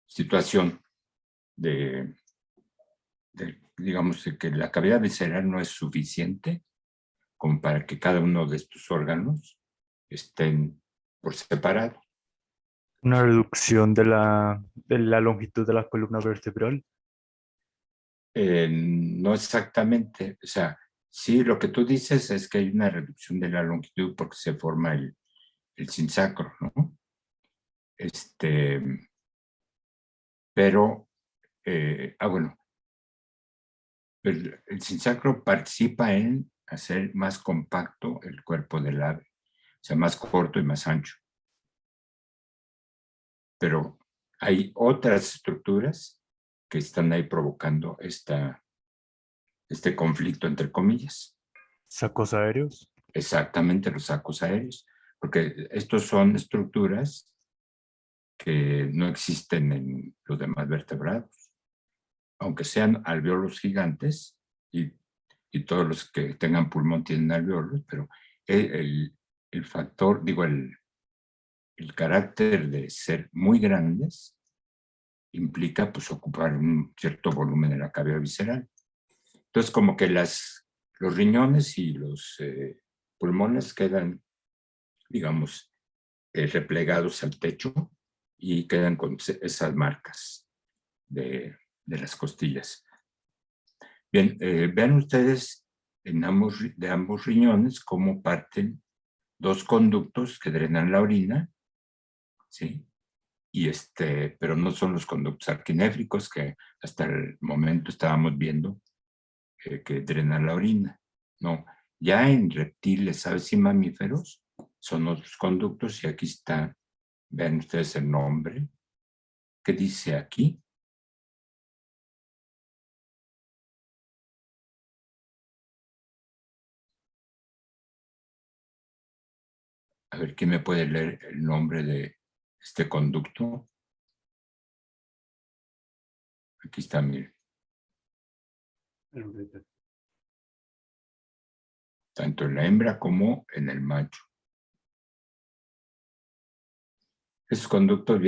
situación digamos, de que la cavidad visceral no es suficiente como para que cada uno de estos órganos estén por separado? Una reducción de la longitud de la columna vertebral. No exactamente, o sea, sí, lo que tú dices es que hay una reducción de la longitud porque se forma el sinsacro, ¿no? Pero, bueno, el sinsacro participa en hacer más compacto el cuerpo del ave, o sea, más corto y más ancho. Pero hay otras estructuras que están ahí provocando este conflicto, entre comillas. Sacos aéreos. Exactamente, los sacos aéreos, porque estos son estructuras que no existen en los demás vertebrados, aunque sean alvéolos gigantes, y todos los que tengan pulmón tienen alvéolos, pero el factor, digo, el carácter de ser muy grandes implica pues ocupar un cierto volumen de la cavidad visceral. Entonces como que los riñones y los pulmones quedan, digamos, replegados al techo y quedan con esas marcas de las costillas. Bien, vean ustedes de ambos riñones cómo parten dos conductos que drenan la orina, ¿sí? Pero no son los conductos arquinéfricos que hasta el momento estábamos viendo que drenan la orina. No, ya en reptiles, aves y mamíferos son otros conductos, y aquí está, vean ustedes el nombre que dice aquí. A ver, ¿quién me puede leer el nombre de este conducto? Aquí está, miren. Tanto en la hembra como en el macho. Esos conductos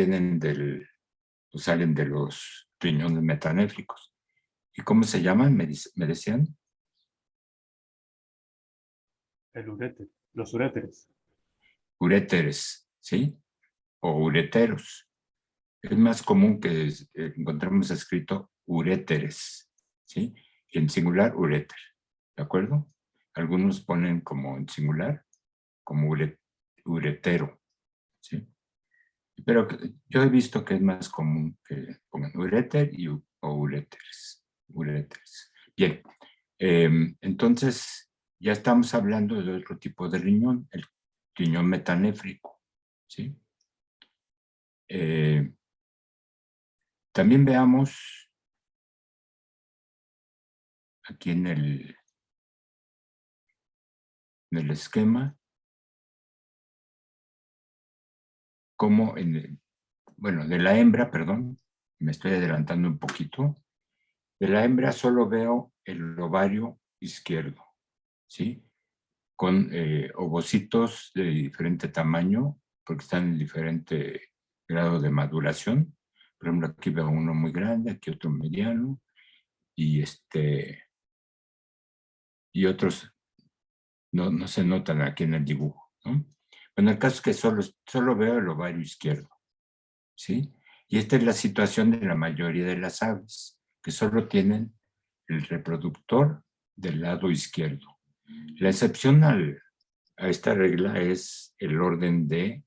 salen de los riñones metanéfricos. ¿Y cómo se llaman? Me decían. El uréter, los uréteres. Uréteres, ¿sí? O ureteros. Es más común que encontremos escrito uréteres, ¿sí? Y en singular, uréter, ¿de acuerdo? Algunos ponen como en singular, como uretero, ¿sí? Pero yo he visto que es más común que pongan uréter o uréteres. Bien, entonces ya estamos hablando de otro tipo de riñón, el riñón metanéfrico, ¿sí? También veamos aquí en el esquema cómo de la hembra, perdón, me estoy adelantando un poquito. De la hembra solo veo el ovario izquierdo, ¿sí? Con ovocitos de diferente tamaño, porque están en diferente grado de maduración. Por ejemplo, aquí veo uno muy grande, aquí otro mediano, y otros no se notan aquí en el dibujo, ¿no? Bueno, el caso es que solo veo el ovario izquierdo, ¿sí? Y esta es la situación de la mayoría de las aves, que solo tienen el reproductor del lado izquierdo. La excepción a esta regla es el orden de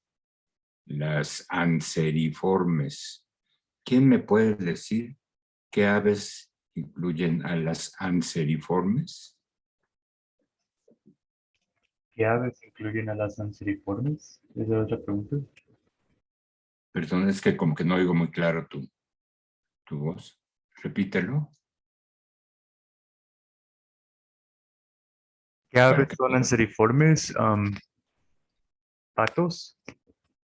las anseriformes. ¿Quién me puede decir qué aves incluyen a las anseriformes. ¿Qué aves incluyen a las anseriformes? ¿Es la otra pregunta? Perdón, es que como que no oigo muy claro tu voz. Repítelo. ¿Qué Para aves que- son anseriformes? ¿Patos?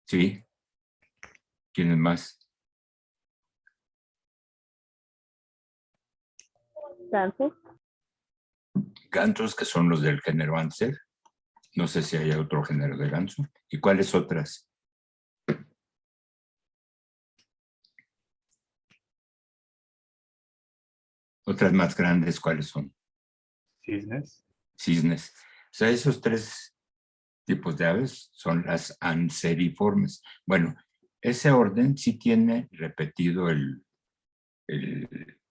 Sí. ¿Quiénes más? Gansos. Gansos, que son los del género Anser. No sé si hay otro género de ganso. ¿Y cuáles otras? Otras más grandes, ¿cuáles son? ¿Cisnes? Cisnes. O sea, esos tres tipos de aves son las anseriformes. Bueno, ese orden sí tiene repetido el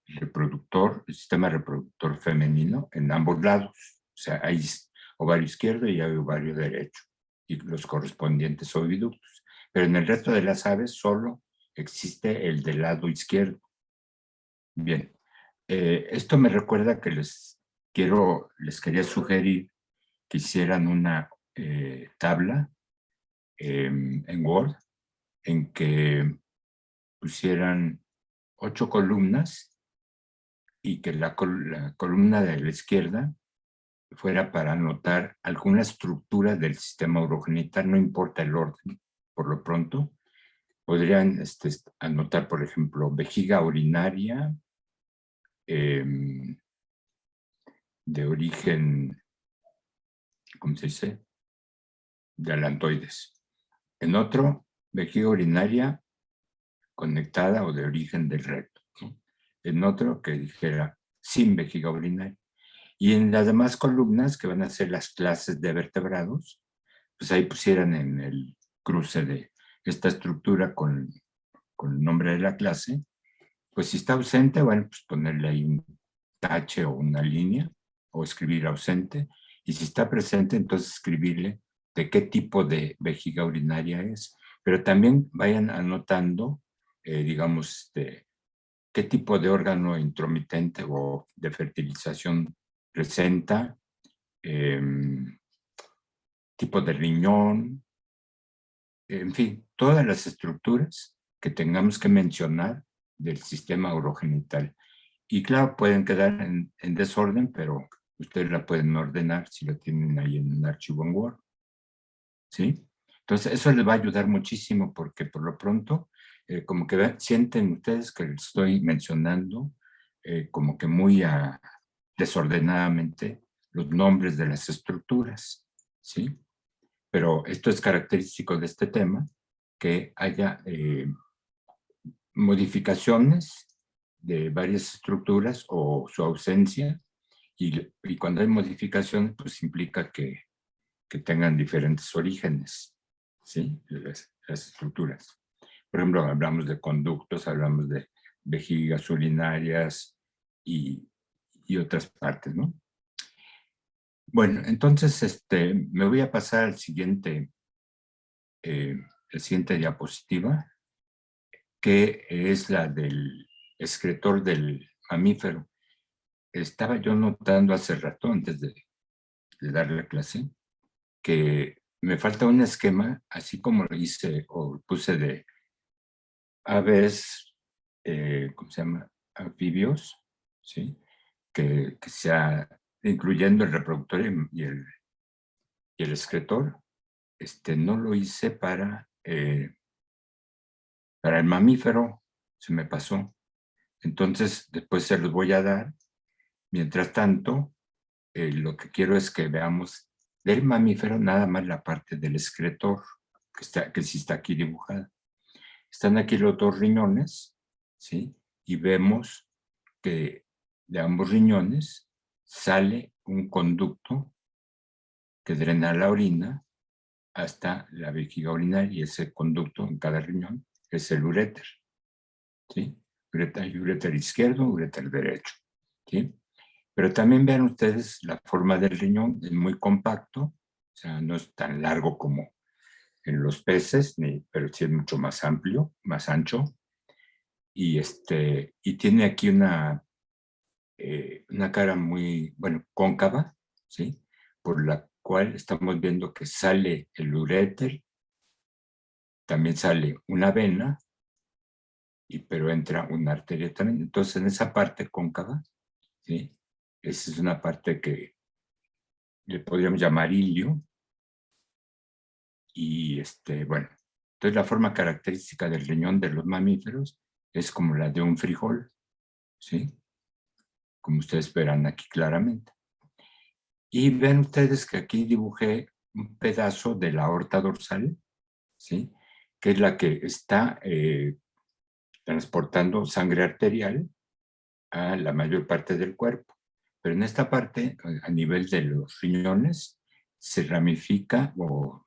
reproductor, el sistema reproductor femenino en ambos lados. O sea, hay ovario izquierdo y hay ovario derecho y los correspondientes oviductos. Pero en el resto de las aves solo existe el del lado izquierdo. Bien, esto me recuerda que les quería sugerir que hicieran una tabla en Word en que pusieran 8 columnas y que la columna de la izquierda fuera para anotar alguna estructura del sistema urogenital, no importa el orden, por lo pronto. Podrían anotar, por ejemplo, vejiga urinaria de origen, ¿cómo se dice? De alantoides. En otro, vejiga urinaria conectada o de origen del recto, ¿no? En otro que dijera sin vejiga urinaria. Y en las demás columnas, que van a ser las clases de vertebrados, pues ahí pusieran en el cruce de esta estructura con el nombre de la clase, pues si está ausente, bueno, pues ponerle ahí un tache o una línea, o escribir ausente, y si está presente, entonces escribirle de qué tipo de vejiga urinaria es. Pero también vayan anotando, digamos, qué tipo de órgano intromitente o de fertilización presenta, tipo de riñón, en fin, todas las estructuras que tengamos que mencionar del sistema urogenital. Y claro, pueden quedar en desorden, pero ustedes la pueden ordenar si la tienen ahí en un archivo en Word. ¿Sí? Entonces, eso les va a ayudar muchísimo porque por lo pronto, como que sienten ustedes que les estoy mencionando como que muy desordenadamente los nombres de las estructuras. ¿Sí? Pero esto es característico de este tema, que haya modificaciones de varias estructuras o su ausencia, y cuando hay modificaciones, pues implica que tengan diferentes orígenes, ¿sí? Las estructuras. Por ejemplo, hablamos de conductos, hablamos de vejigas urinarias y otras partes, ¿no? Bueno, entonces me voy a pasar al siguiente, la siguiente diapositiva, que es la del excretor del mamífero. Estaba yo notando hace rato, antes de dar la clase, que me falta un esquema, así como lo hice o puse de aves, ¿cómo se llama? Anfibios, ¿sí? Que sea, incluyendo el reproductor y el excretor. No lo hice para el mamífero, se me pasó. Entonces, después se los voy a dar. Mientras tanto, lo que quiero es que veamos del mamífero nada más la parte del excretor, que sí está aquí dibujada. Están aquí los dos riñones, ¿sí? Y vemos que de ambos riñones sale un conducto que drena la orina hasta la vejiga urinaria, y ese conducto en cada riñón es el uréter, ¿sí? Hay uréter izquierdo, uréter derecho, ¿sí? Pero también vean ustedes la forma del riñón, es muy compacto, o sea, no es tan largo como en los peces, pero sí es mucho más amplio, más ancho, y tiene aquí una una cara muy, bueno, cóncava, ¿sí? Por la cual estamos viendo que sale el uréter, también sale una vena, pero entra una arteria también. Entonces, en esa parte cóncava, ¿sí? Esa es una parte que le podríamos llamar ilio. Y bueno, entonces la forma característica del riñón de los mamíferos es como la de un frijol, ¿sí? Como ustedes verán aquí claramente. Y ven ustedes que aquí dibujé un pedazo de la aorta dorsal, ¿sí? Que es la que está transportando sangre arterial a la mayor parte del cuerpo. Pero en esta parte, a nivel de los riñones, se ramifica o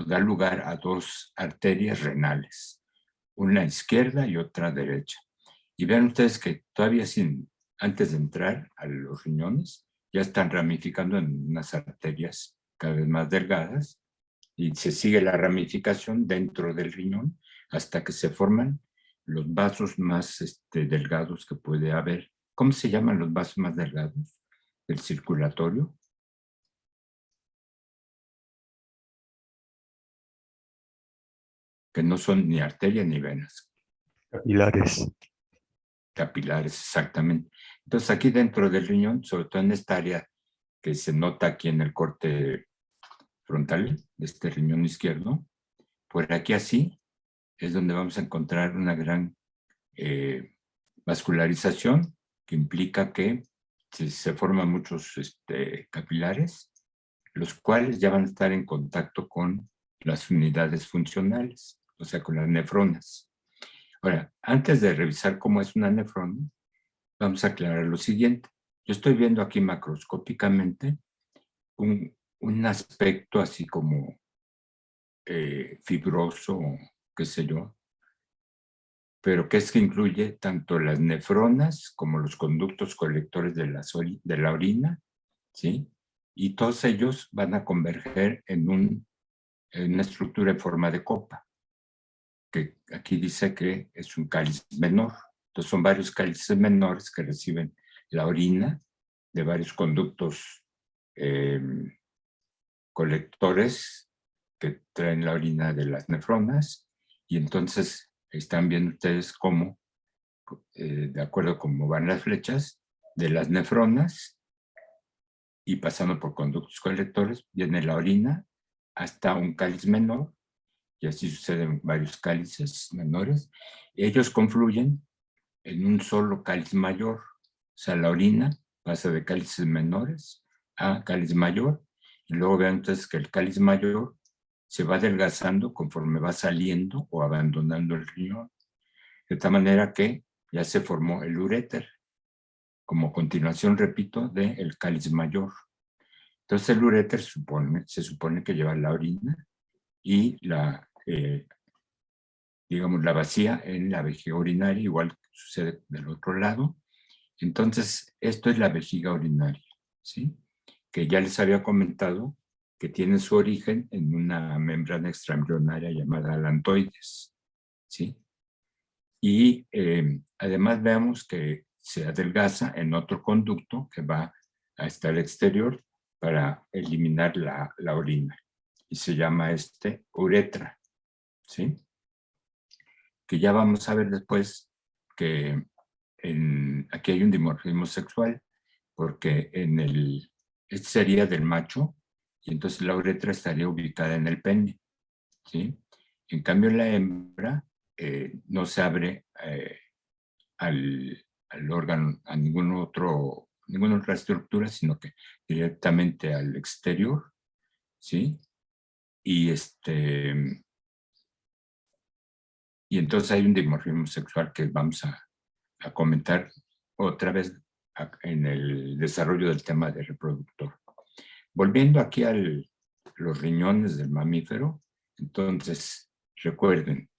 da lugar a dos arterias renales, una izquierda y otra derecha. Y vean ustedes que todavía antes de entrar a los riñones, ya están ramificando en unas arterias cada vez más delgadas y se sigue la ramificación dentro del riñón hasta que se forman los vasos más delgados que puede haber. ¿Cómo se llaman los vasos más delgados? El circulatorio. Que no son ni arterias ni venas. Capilares. Capilares, exactamente. Entonces aquí dentro del riñón, sobre todo en esta área que se nota aquí en el corte frontal de este riñón izquierdo, por aquí así es donde vamos a encontrar una gran vascularización que implica que se forman muchos capilares, los cuales ya van a estar en contacto con las unidades funcionales, o sea, con las nefronas. Ahora, antes de revisar cómo es una nefrona, vamos a aclarar lo siguiente. Yo estoy viendo aquí macroscópicamente un aspecto así como fibroso, qué sé yo, pero que es que incluye tanto las nefronas como los conductos colectores de la orina, ¿sí? Y todos ellos van a converger en una estructura en forma de copa, que aquí dice que es un cáliz menor. Entonces son varios cálices menores que reciben la orina de varios conductos colectores que traen la orina de las nefronas, y entonces están viendo ustedes cómo, de acuerdo a cómo van las flechas, de las nefronas y pasando por conductos colectores, viene la orina hasta un cáliz menor, y así suceden varios cálices menores, y ellos confluyen en un solo cáliz mayor. O sea, la orina pasa de cálices menores a cáliz mayor, y luego vean entonces que el cáliz mayor se va adelgazando conforme va saliendo o abandonando el riñón, de tal manera que ya se formó el uréter, como continuación, repito, del cáliz mayor. Entonces el uréter se supone que lleva la orina y digamos, la vacía en la vejiga urinaria, igual que sucede del otro lado. Entonces, esto es la vejiga urinaria, ¿sí? Que ya les había comentado que tiene su origen en una membrana extraembrionaria llamada alantoides, ¿sí? Y además veamos que se adelgaza en otro conducto que va hasta el exterior para eliminar la orina. Y se llama uretra, ¿sí? Que ya vamos a ver después que aquí hay un dimorfismo sexual, porque este sería del macho, y entonces la uretra estaría ubicada en el pene, ¿sí? En cambio, la hembra no se abre al órgano, a ninguna otra estructura, sino que directamente al exterior, ¿sí? Y y entonces hay un dimorfismo sexual que vamos a comentar otra vez en el desarrollo del tema de reproductor. Volviendo aquí a los riñones del mamífero, entonces recuerden,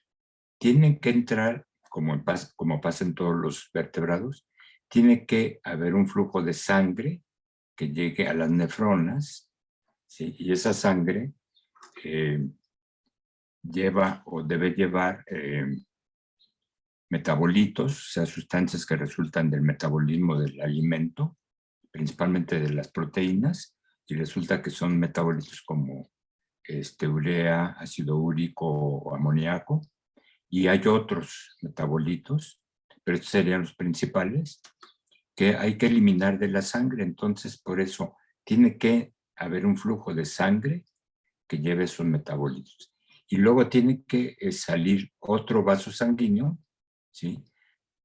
tienen que entrar, como pasa en todos los vertebrados, tiene que haber un flujo de sangre que llegue a las nefronas, ¿sí? Y esa sangre lleva o debe llevar metabolitos, o sea, sustancias que resultan del metabolismo del alimento, principalmente de las proteínas, y resulta que son metabolitos como urea, ácido úrico o amoníaco, y hay otros metabolitos, pero estos serían los principales, que hay que eliminar de la sangre. Entonces, por eso tiene que haber un flujo de sangre que lleve esos metabolitos. Y luego tiene que salir otro vaso sanguíneo, ¿sí?,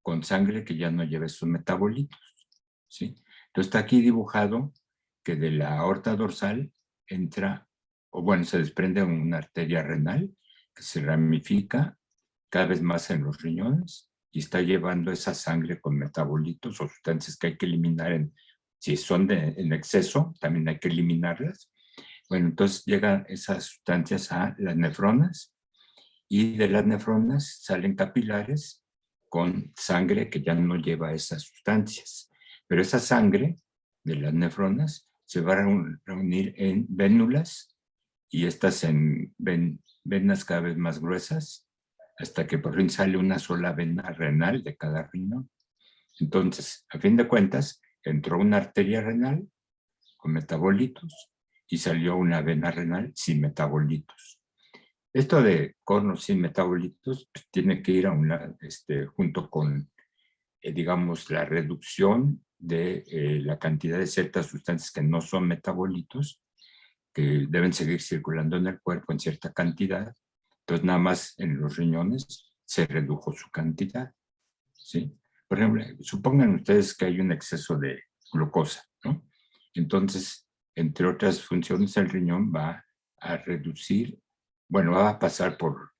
con sangre que ya no lleve esos metabolitos, ¿sí? Entonces está aquí dibujado que de la aorta dorsal entra, o bueno, se desprende una arteria renal que se ramifica cada vez más en los riñones y está llevando esa sangre con metabolitos o sustancias que hay que eliminar. Si son en exceso, también hay que eliminarlas. Bueno, entonces llegan esas sustancias a las nefronas y de las nefronas salen capilares con sangre que ya no lleva esas sustancias. Pero esa sangre de las nefronas se va a reunir en vénulas y estas en venas cada vez más gruesas hasta que por fin sale una sola vena renal de cada riñón. Entonces, a fin de cuentas, entró una arteria renal con metabolitos y salió una vena renal sin metabolitos. Esto de cornos sin metabolitos pues, tiene que ir a junto con, digamos, la reducción de la cantidad de ciertas sustancias que no son metabolitos, que deben seguir circulando en el cuerpo en cierta cantidad. Entonces, nada más en los riñones se redujo su cantidad, ¿sí? Por ejemplo, supongan ustedes que hay un exceso de glucosa, ¿no? Entonces, entre otras funciones, el riñón va a reducir, bueno, va a pasar por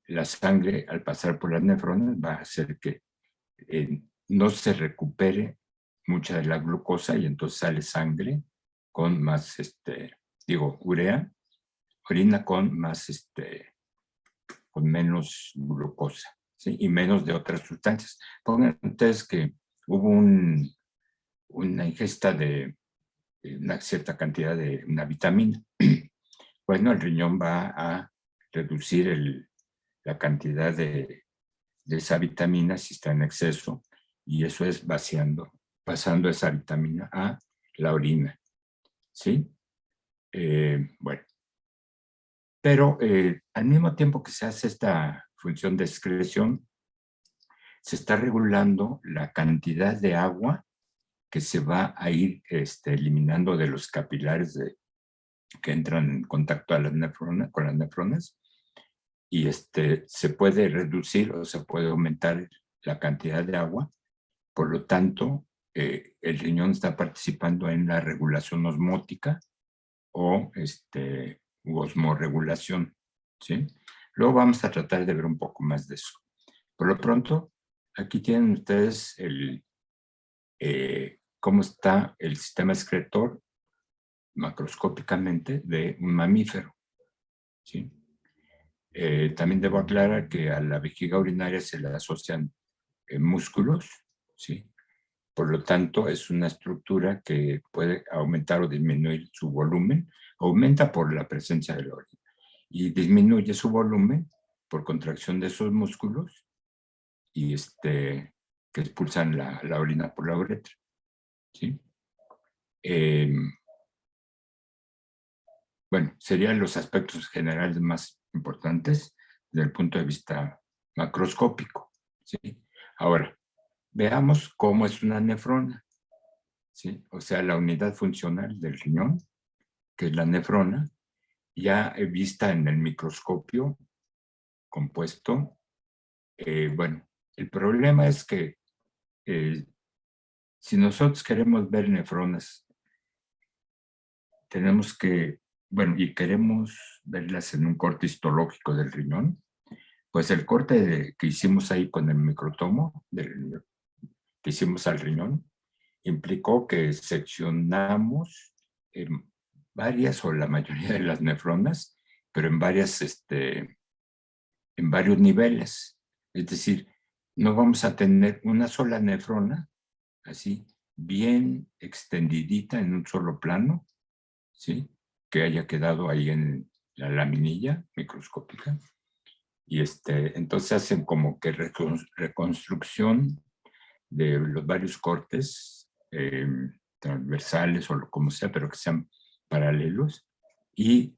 la sangre, al pasar por las nefronas, va a hacer que no se recupere mucha de la glucosa y entonces sale sangre con más, urea, orina con más, con menos glucosa, ¿sí? Y menos de otras sustancias. Pongan ustedes que hubo una ingesta de una cierta cantidad de una vitamina. Bueno, el riñón va a reducir la cantidad de esa vitamina si está en exceso, y eso es pasando esa vitamina a la orina, ¿sí? Bueno, pero al mismo tiempo que se hace esta función de excreción, se está regulando la cantidad de agua que se va a ir eliminando de los capilares que entran en contacto a con las nefronas, y se puede reducir o se puede aumentar la cantidad de agua. Por lo tanto, el riñón está participando en la regulación osmótica o osmorregulación, ¿sí? Luego vamos a tratar de ver un poco más de eso. Por lo pronto, aquí tienen ustedes cómo está el sistema excretor macroscópicamente de un mamífero, ¿sí? También debo aclarar que a la vejiga urinaria se le asocian músculos, ¿sí? Por lo tanto, es una estructura que puede aumentar o disminuir su volumen. Aumenta por la presencia de la orina y disminuye su volumen por contracción de esos músculos y que expulsan la orina por la uretra, ¿sí? Bueno, serían los aspectos generales más importantes desde el punto de vista macroscópico, ¿sí? Ahora, veamos cómo es una nefrona, ¿sí? O sea, la unidad funcional del riñón, que es la nefrona, ya vista en el microscopio compuesto. Bueno, el problema es que si nosotros queremos ver nefronas, tenemos que, bueno, y queremos verlas en un corte histológico del riñón, pues el corte que hicimos ahí con el microtomo que hicimos al riñón implicó que seccionamos varias o la mayoría de las nefronas, pero en varios niveles. Es decir, no vamos a tener una sola nefrona así bien extendidita en un solo plano, ¿sí? Que haya quedado ahí en la laminilla microscópica, Y entonces hacen como que reconstrucción de los varios cortes transversales o como sea, pero que sean paralelos, y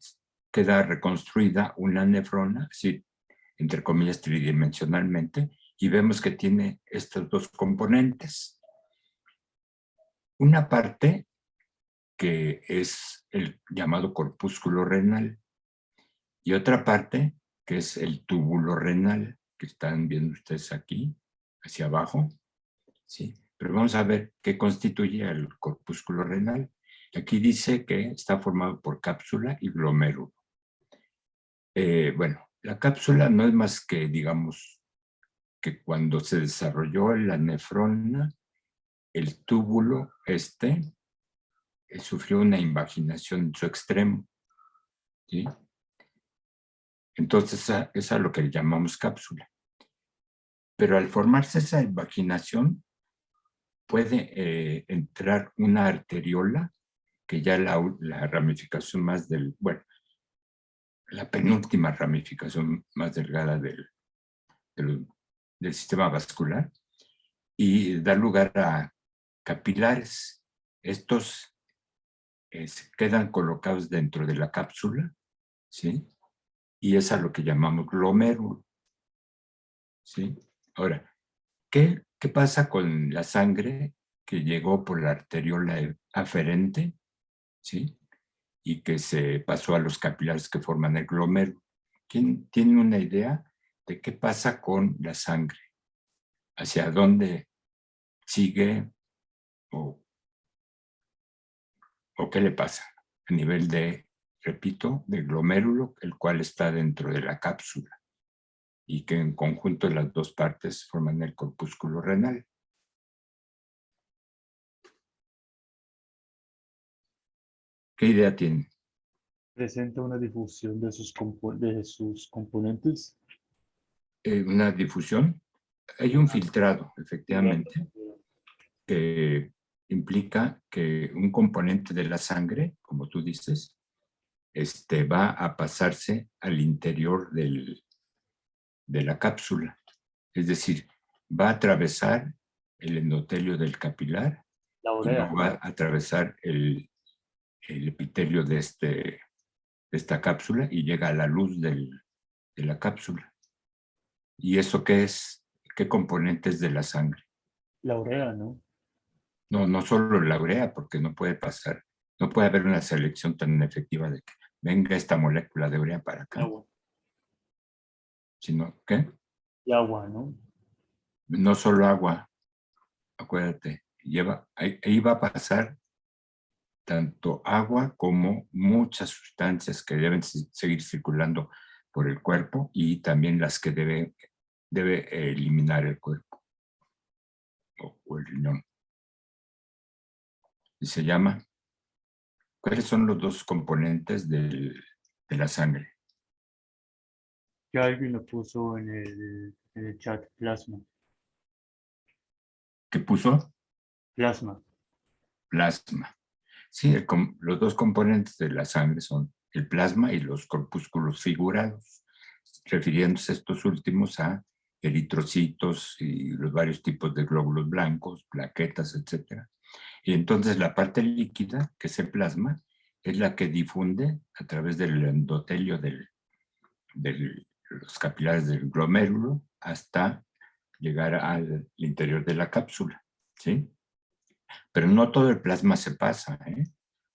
queda reconstruida una nefrona, así, entre comillas, tridimensionalmente, y vemos que tiene estos dos componentes. Una parte que es el llamado corpúsculo renal, y otra parte que es el túbulo renal, que están viendo ustedes aquí, hacia abajo, ¿sí? Pero vamos a ver qué constituye el corpúsculo renal. Aquí dice que está formado por cápsula y glomérulo. Bueno, la cápsula no es más que, digamos, que cuando se desarrolló la nefrona, el túbulo sufrió una invaginación en su extremo, ¿sí? Entonces, es a lo que llamamos cápsula. Pero al formarse esa invaginación, puede entrar una arteriola, que ya la ramificación más bueno, la penúltima ramificación más delgada del sistema vascular, y da lugar a capilares. Estos quedan colocados dentro de la cápsula, ¿sí? Y es a lo que llamamos glomérulo, ¿sí? Ahora, ¿qué pasa con la sangre que llegó por la arteriola aferente, ¿sí? Y que se pasó a los capilares que forman el glomérulo? ¿Quién tiene una idea de qué pasa con la sangre? ¿Hacia dónde sigue o qué le pasa a nivel repito, del glomérulo, el cual está dentro de la cápsula y que en conjunto las dos partes forman el corpúsculo renal? ¿Qué idea tiene? Presenta una difusión de sus componentes. Una difusión. Hay un filtrado, efectivamente, que implica que un componente de la sangre, como tú dices, va a pasarse al interior de la cápsula. Es decir, va a atravesar el endotelio del capilar La y urea. no va a atravesar el epitelio de esta cápsula y llega a la luz de la cápsula. ¿Y eso qué es? ¿Qué componentes de la sangre? La urea, ¿no? No, no solo la urea, porque no puede pasar, no puede haber una selección tan efectiva de que venga esta molécula de urea para acá, Agua. sino que Y agua, ¿no? no solo agua, acuérdate, ahí va a pasar tanto agua como muchas sustancias que deben seguir circulando por el cuerpo y también las que debe eliminar el cuerpo o el riñón. Y se llama, ¿cuáles son los dos componentes de la sangre? Ya alguien lo puso en el chat. Plasma. ¿Qué puso? Plasma. Plasma. Sí, los dos componentes de la sangre son el plasma y los corpúsculos figurados, refiriéndose estos últimos a eritrocitos y los varios tipos de glóbulos blancos, plaquetas, etc. Y entonces la parte líquida, que es el plasma, es la que difunde a través del endotelio de los capilares del glomérulo hasta llegar al interior de la cápsula, ¿sí? Pero no todo el plasma se pasa, ¿eh?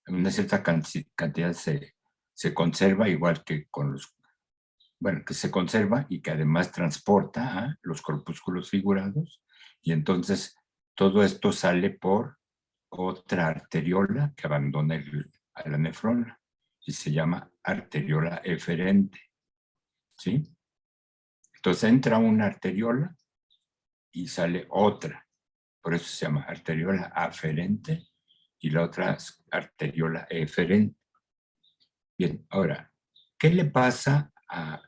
Una cierta cantidad se conserva, igual que que se conserva y que además transporta a los corpúsculos figurados, y entonces todo esto sale por otra arteriola que abandona a la nefrona y se llama arteriola eferente, ¿sí? Entonces entra una arteriola y sale otra, por eso se llama arteriola aferente y la otra es arteriola eferente. Bien, ahora, ¿qué le pasa a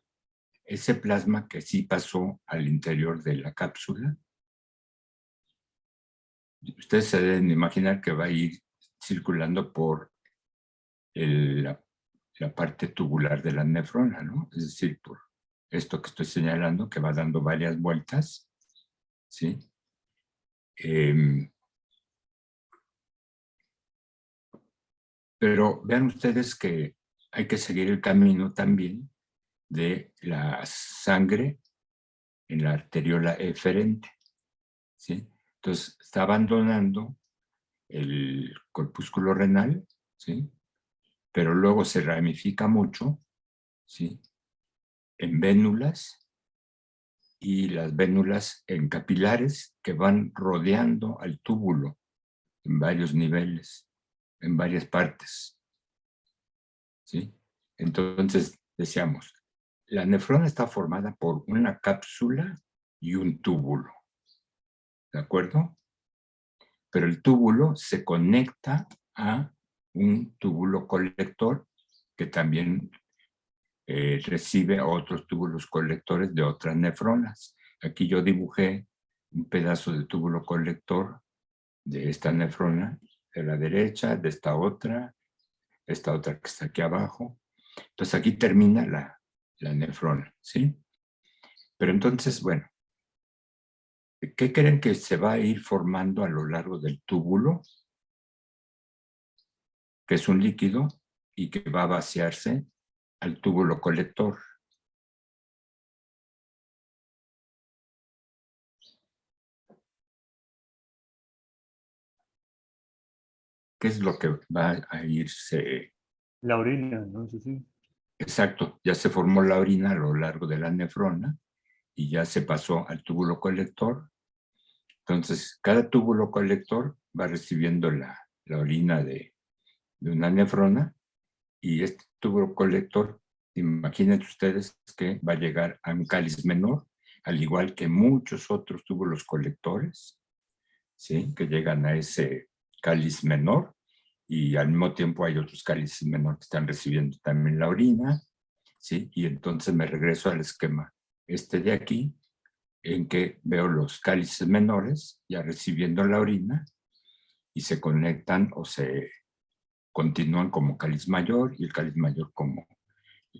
ese plasma que sí pasó al interior de la cápsula? Ustedes se deben imaginar que va a ir circulando por la parte tubular de la nefrona, ¿no? Es decir, esto que estoy señalando, que va dando varias vueltas, ¿sí? Pero vean ustedes que hay que seguir el camino también de la sangre en la arteriola eferente, ¿sí? Entonces, está abandonando el corpúsculo renal, ¿sí? Pero luego se ramifica mucho, ¿sí? En vénulas, y las vénulas en capilares que van rodeando al túbulo en varios niveles, en varias partes, ¿sí? Entonces, decíamos, la nefrona está formada por una cápsula y un túbulo, ¿de acuerdo? Pero el túbulo se conecta a un túbulo colector que también recibe a otros túbulos colectores de otras nefronas. Aquí yo dibujé un pedazo de túbulo colector de esta nefrona, de la derecha, de esta otra que está aquí abajo. Entonces aquí termina la nefrona, ¿sí? Pero entonces, bueno, ¿qué creen que se va a ir formando a lo largo del túbulo? Que es un líquido y que va a vaciarse al túbulo colector. ¿Qué es lo que va a irse? La orina, entonces sí. Exacto, ya se formó la orina a lo largo de la nefrona y ya se pasó al túbulo colector. Entonces, cada túbulo colector va recibiendo la orina de una nefrona, y este túbulo colector, imagínense ustedes que va a llegar a un cáliz menor, al igual que muchos otros túbulos colectores, ¿sí? Que llegan a ese cáliz menor, y al mismo tiempo hay otros cálices menores que están recibiendo también la orina, ¿sí? Y entonces me regreso al esquema de aquí, en que veo los cálices menores ya recibiendo la orina y se conectan o se continúan como cáliz mayor, y el cáliz mayor como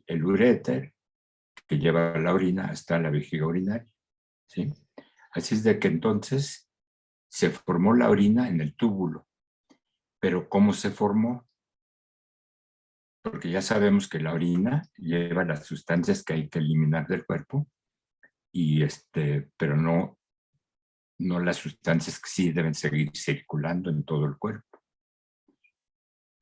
el uréter que lleva la orina hasta la vejiga urinaria, ¿sí? Así es de que entonces se formó la orina en el túbulo. Pero ¿cómo se formó? Porque ya sabemos que la orina lleva las sustancias que hay que eliminar del cuerpo, y pero no las sustancias que sí deben seguir circulando en todo el cuerpo.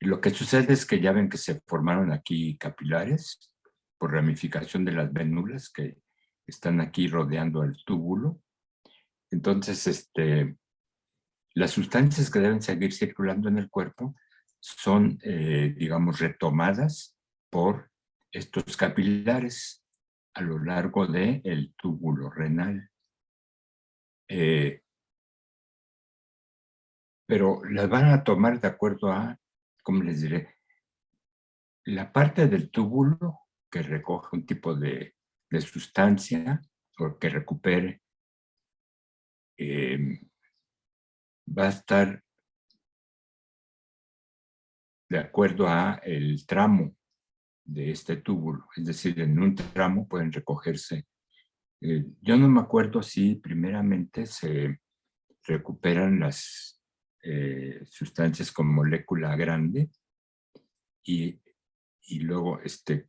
Y lo que sucede es que ya ven que se formaron aquí capilares por ramificación de las vénulas que están aquí rodeando el túbulo. Entonces, las sustancias que deben seguir circulando en el cuerpo son, digamos, retomadas por estos capilares a lo largo del túbulo renal. Pero las van a tomar de acuerdo a, ¿cómo les diré? La parte del túbulo que recoge un tipo de sustancia o que recupere, va a estar de acuerdo a el tramo de este túbulo. Es decir, en un tramo pueden recogerse. Yo no me acuerdo si primeramente se recuperan las sustancias con molécula grande y luego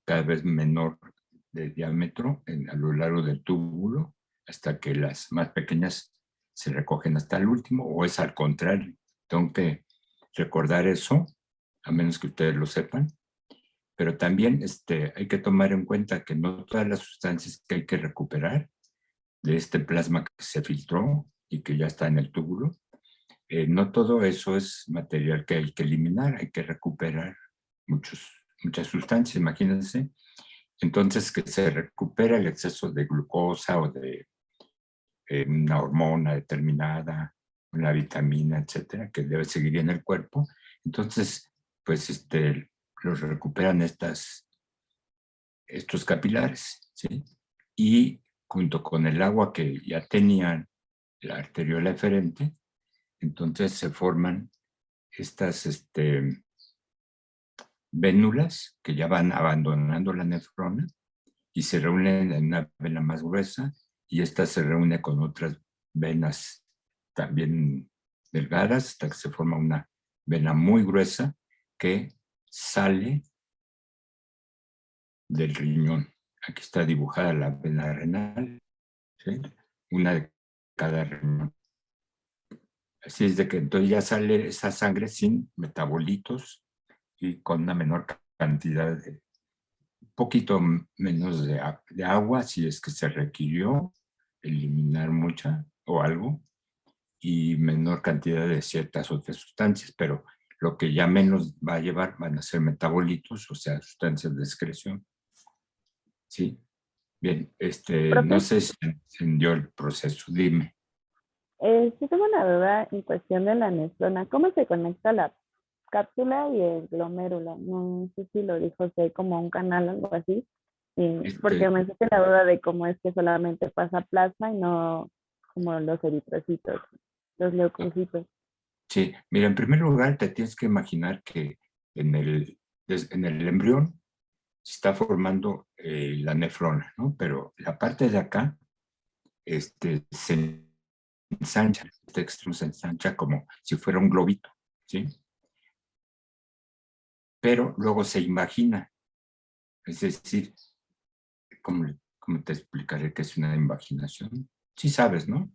cada vez menor de diámetro a lo largo del túbulo, hasta que las más pequeñas se recogen hasta el último, o es al contrario. Tengo que recordar eso, a menos que ustedes lo sepan. Pero también hay que tomar en cuenta que no todas las sustancias que hay que recuperar de este plasma que se filtró y que ya está en el túbulo, no todo eso es material que hay que eliminar, hay que recuperar muchas sustancias, imagínense. Entonces, que se recupera el exceso de glucosa o de una hormona determinada, una vitamina, etcétera, que debe seguir en el cuerpo. Entonces, pues los recuperan estos capilares, ¿sí? Y junto con el agua que ya tenían la arteriola eferente, entonces se forman estas vénulas que ya van abandonando la nefrona y se reúnen en una vena más gruesa y esta se reúne con otras venas también delgadas hasta que se forma una vena muy gruesa que sale del riñón. Aquí está dibujada la vena renal, ¿sí? Una de cada riñón. Así es de que entonces ya sale esa sangre sin metabolitos y con una menor cantidad de, un poquito menos de agua, si es que se requirió eliminar mucha o algo, y menor cantidad de ciertas otras sustancias, pero lo que ya menos va a llevar van a ser metabolitos, o sea, sustancias de excreción. Sí, bien, no Profe, sé si entendió el proceso, dime. sí tengo una duda en cuestión de la nefrona. ¿Cómo se conecta la cápsula y el glomérulo? No sé si lo dijo, si hay como un canal o algo así. Porque me surge la duda de cómo es que solamente pasa plasma y no como los eritrocitos, los leucocitos. Sí, mira, en primer lugar te tienes que imaginar que en el embrión se está formando la nefrona, ¿no? Pero la parte de acá se ensancha, este extremo se ensancha como si fuera un globito, ¿sí? Pero luego se imagina, es decir, ¿cómo te explicaré qué es una imaginación? Sí sabes, ¿no?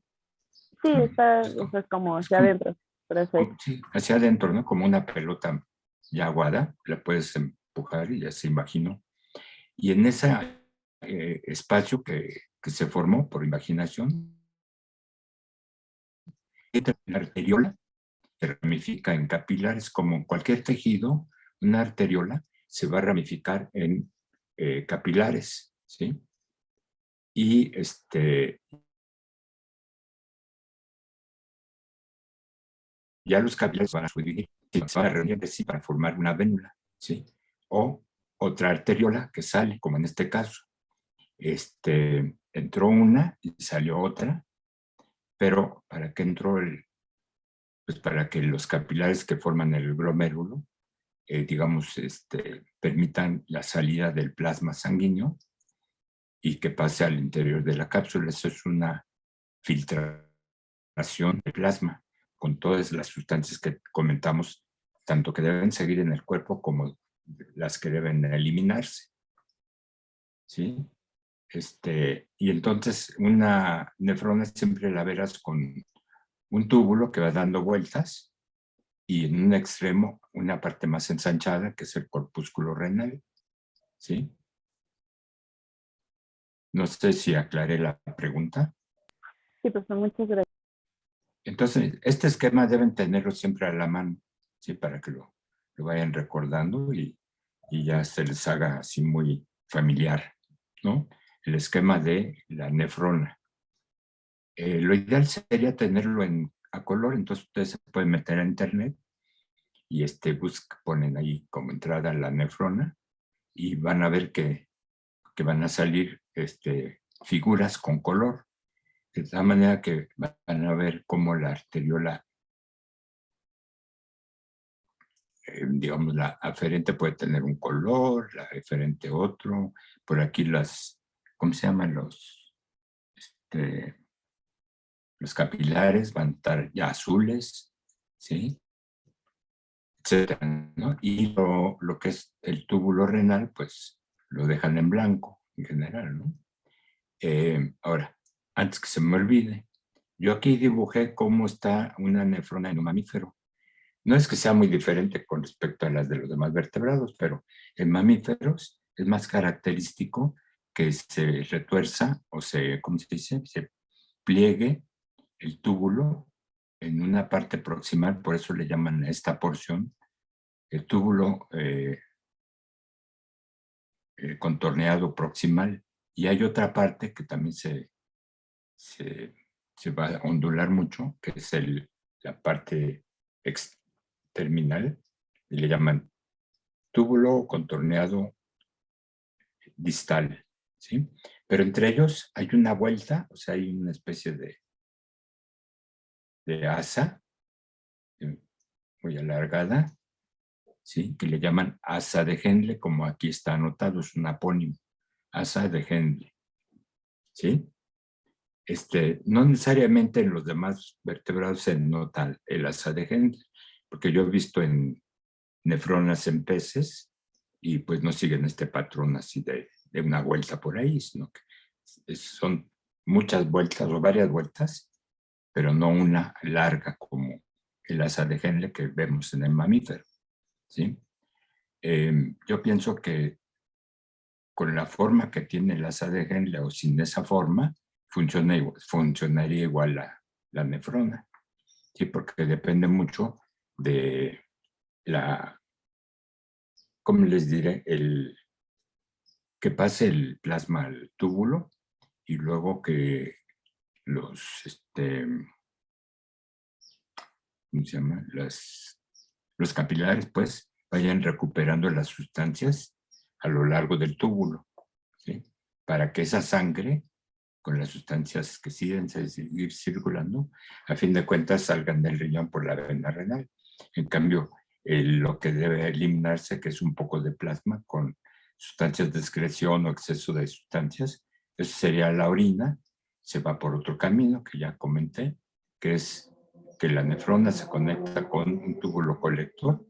Sí, está, Es como, eso es como es hacia como- adentro, perfecto. sí, hacia adentro, ¿no? Como una pelota ya aguada, la puedes empujar y ya se imaginó. Y en ese espacio que se formó por imaginación, la arteriola se ramifica en capilares, como cualquier tejido, una arteriola se va a ramificar en capilares, ¿sí? Y ya los capilares van a subdividir, se van a reunir entre sí para formar una vénula, ¿sí? O otra arteriola que sale, como en este caso. Entró una y salió otra, pero ¿para qué entró pues para que los capilares que forman el glomérulo, digamos, permitan la salida del plasma sanguíneo y que pase al interior de la cápsula? Eso es una filtración de plasma con todas las sustancias que comentamos, tanto que deben seguir en el cuerpo como las que deben eliminarse, ¿sí? Y entonces una nefrona siempre la verás con un túbulo que va dando vueltas y en un extremo una parte más ensanchada que es el corpúsculo renal, ¿sí? No sé si aclaré la pregunta. Sí, pues muchas gracias. Entonces, este esquema deben tenerlo siempre a la mano, ¿sí? Para que lo vayan recordando y ya se les haga así muy familiar, ¿no? El esquema de la nefrona. Lo ideal sería tenerlo a color, entonces ustedes se pueden meter a internet y ponen ahí como entrada la nefrona y van a ver que van a salir figuras con color, de tal manera que van a ver cómo la arteriola, digamos, la aferente puede tener un color, la eferente otro, por aquí ¿cómo se llaman los capilares? Van a estar ya azules, ¿sí? Etcétera, ¿no? Y lo que es el túbulo renal, pues lo dejan en blanco en general, ¿no? Ahora, antes que se me olvide, yo aquí dibujé cómo está una nefrona en un mamífero. No es que sea muy diferente con respecto a las de los demás vertebrados, pero en mamíferos es más característico que se retuerza o ¿cómo se dice? Se pliegue el túbulo en una parte proximal, por eso le llaman a esta porción el túbulo contorneado proximal. Y hay otra parte que también se va a ondular mucho, que es la parte terminal, y le llaman túbulo contorneado distal, ¿sí? Pero entre ellos hay una vuelta, o sea, hay una especie de asa muy alargada, ¿sí? Que le llaman asa de Henle, como aquí está anotado, es un apónimo. asa de Henle, ¿sí? No necesariamente en los demás vertebrados se nota el asa de Henle, porque yo he visto en nefronas en peces y pues no siguen este patrón así de una vuelta por ahí, sino que son muchas vueltas o varias vueltas, pero no una larga como el asa de Henle que vemos en el mamífero, ¿sí? Yo pienso que con la forma que tiene el asa de Henle o sin esa forma, funcionaría igual la nefrona, ¿sí? Porque depende mucho de ¿cómo les diré? Que pase el plasma al túbulo y luego que los, ¿cómo se llama? Los capilares, pues, vayan recuperando las sustancias a lo largo del túbulo, ¿sí? Para que esa sangre, con las sustancias que siguen seguir circulando, a fin de cuentas salgan del riñón por la vena renal. En cambio, lo que debe eliminarse, que es un poco de plasma con sustancias de excreción o exceso de sustancias, eso sería la orina, se va por otro camino que ya comenté, que es que la nefrona se conecta con un túbulo colector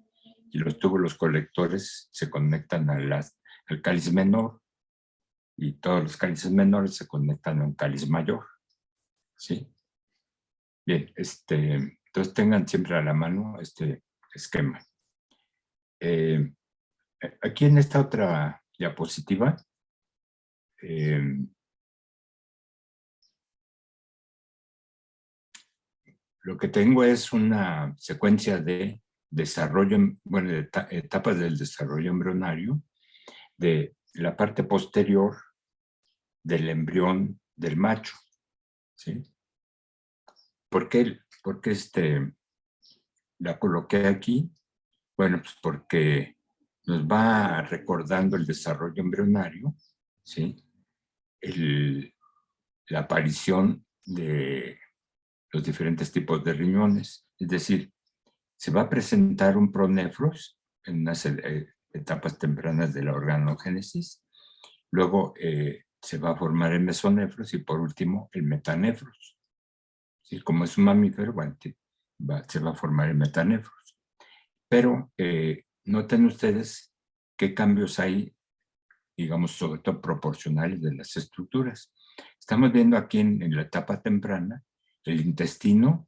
y los túbulos colectores se conectan al cáliz menor y todos los cálices menores se conectan a un cáliz mayor, ¿sí? Bien, entonces tengan siempre a la mano este esquema. Aquí en esta otra diapositiva, lo que tengo es una secuencia de desarrollo, bueno, de etapas del desarrollo embrionario de la parte posterior del embrión del macho, ¿sí? ¿Por qué la coloqué aquí? Bueno, pues porque nos va recordando el desarrollo embrionario, ¿sí? La aparición de los diferentes tipos de riñones. Es decir, se va a presentar un pronefros en unas etapas tempranas de la organogénesis, luego se va a formar el mesonefros y por último el metanefros. ¿Sí? Como es un mamífero, bueno, se va a formar el metanefros. Pero noten ustedes qué cambios hay, digamos, sobre todo proporcionales de las estructuras. Estamos viendo aquí en la etapa temprana el intestino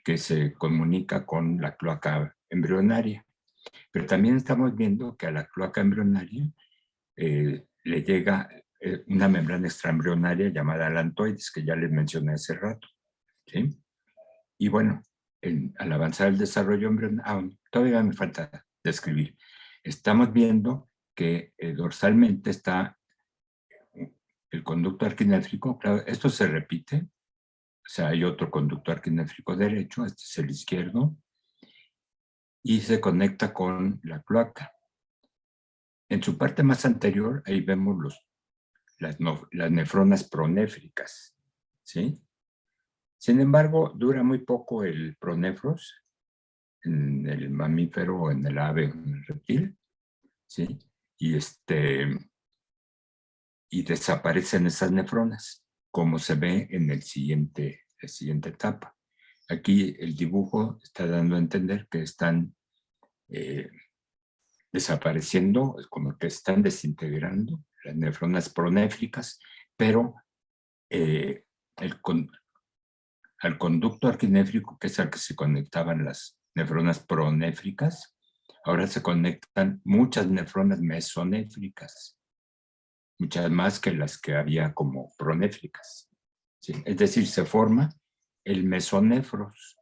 que se comunica con la cloaca embrionaria. Pero también estamos viendo que a la cloaca embrionaria le llega una membrana extraembrionaria llamada alantoides, que ya les mencioné hace rato, ¿sí? Y bueno, al avanzar el desarrollo embrionario, todavía me falta describir. Estamos viendo que dorsalmente está el conducto arquinéfrico. Claro, esto se repite. O sea, hay otro conducto arquinéfrico derecho, este es el izquierdo, y se conecta con la cloaca. En su parte más anterior, ahí vemos las nefronas pronéfricas, ¿sí? Sin embargo, dura muy poco el pronefros en el mamífero o en el ave o en el reptil, ¿sí? Y desaparecen esas nefronas, como se ve en la siguiente etapa. Aquí el dibujo está dando a entender que están desapareciendo, como que están desintegrando las nefronas pronéfricas, pero al conducto arquinéfrico, que es al que se conectaban las nefronas pronéfricas, ahora se conectan muchas nefronas mesonéfricas, muchas más que las que había como pronéfricas, ¿sí? Es decir, se forma el mesonefros,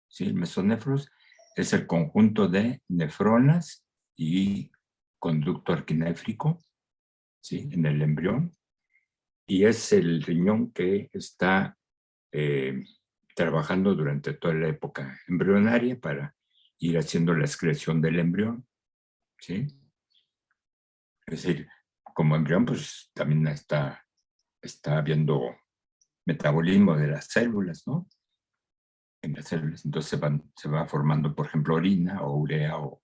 ¿sí? El mesonefros es el conjunto de nefronas y conducto arquinéfrico, ¿sí? En el embrión, y es el riñón que está trabajando durante toda la época embrionaria para ir haciendo la excreción del embrión, ¿sí? Es decir, como embrión, pues también está habiendo metabolismo de las células, ¿no? En las células, entonces se va formando, por ejemplo, orina o urea o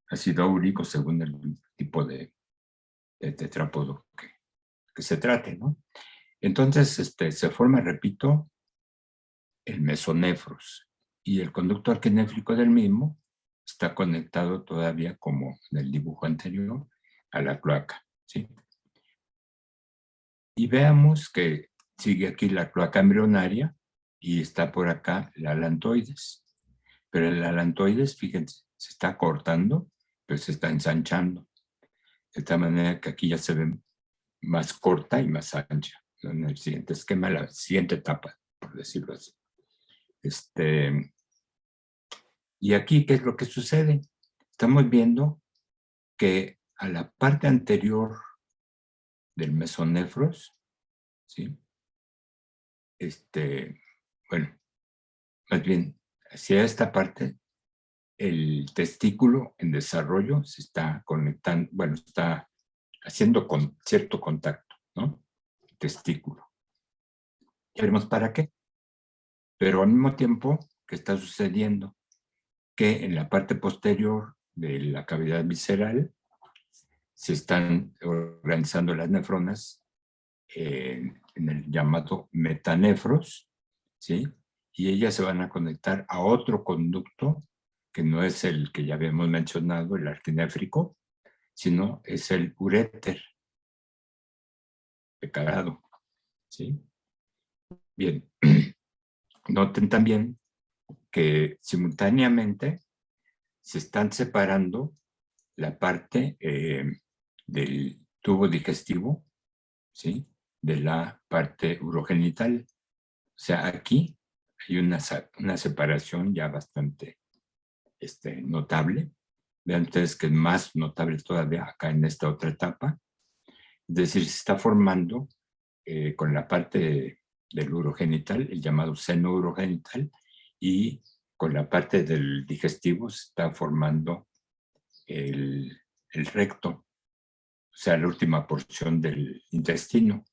ácido úrico según el tipo de tetrápodo que se trate, ¿no? Entonces, se forma, repito, el mesonefros, y el conducto arquinéfrico del mismo está conectado todavía, como en el dibujo anterior, a la cloaca, ¿sí? Y veamos que sigue aquí la cloaca embrionaria y está por acá la alantoides. Pero el alantoides, fíjense, se está cortando, pero se está ensanchando. De tal manera que aquí ya se ve más corta y más ancha, ¿no? En el siguiente esquema, la siguiente etapa, por decirlo así. Y aquí, ¿qué es lo que sucede? Estamos viendo que a la parte anterior del mesonefros, ¿sí? Bueno, más bien, hacia esta parte, el testículo en desarrollo se está conectando, bueno, está haciendo con cierto contacto, ¿no? Testículo. Ya veremos para qué. Pero al mismo tiempo, ¿qué está sucediendo? Que en la parte posterior de la cavidad visceral se están organizando las nefronas en el llamado metanefros, ¿sí? Y ellas se van a conectar a otro conducto que no es el que ya habíamos mencionado, el arquinéfrico, sino es el uréter pecado, ¿sí? Bien, noten también que simultáneamente se están separando la parte del tubo digestivo, ¿sí? De la parte urogenital. O sea, aquí hay una separación ya bastante notable. Vean ustedes que es más notable todavía acá en esta otra etapa. Es decir, se está formando con la parte del urogenital, el llamado seno urogenital, y con la parte del digestivo se está formando el recto, o sea, la última porción del intestino,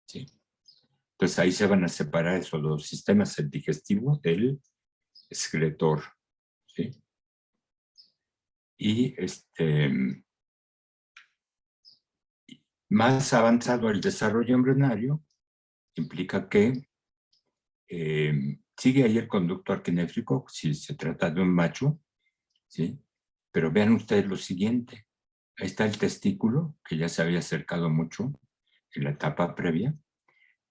¿sí? Entonces ahí se van a separar esos dos sistemas, el digestivo del excretor, ¿sí? Y más avanzado el desarrollo embrionario implica que sigue ahí el conducto arquinéfrico si se trata de un macho, ¿sí? Pero vean ustedes lo siguiente. Ahí está el testículo, que ya se había acercado mucho en la etapa previa.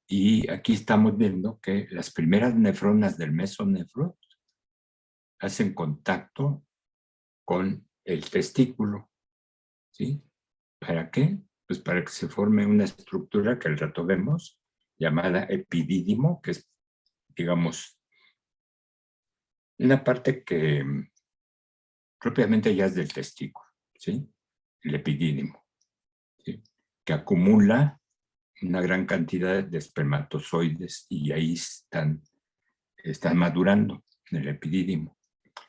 Y aquí estamos viendo que las primeras nefronas del mesonefro hacen contacto con el testículo, ¿sí? ¿Para qué? Pues para que se forme una estructura que al rato vemos, llamada epidídimo, que es, digamos, una parte que propiamente ya es del testículo, ¿sí? El epidídimo, ¿sí? Que acumula una gran cantidad de espermatozoides y ahí están madurando en el epidídimo,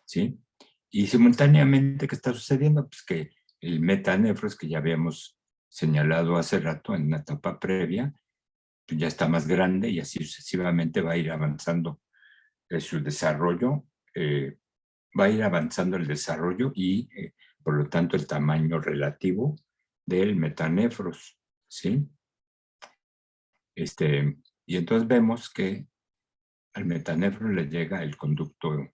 ¿sí? Y simultáneamente, ¿qué está sucediendo? Pues que el metanefros, que ya habíamos señalado hace rato en una etapa previa, pues ya está más grande y así sucesivamente va a ir avanzando su desarrollo, va a ir avanzando el desarrollo y, por lo tanto, el tamaño relativo del metanefros, ¿sí? Y entonces vemos que al metanefro le llega el conducto,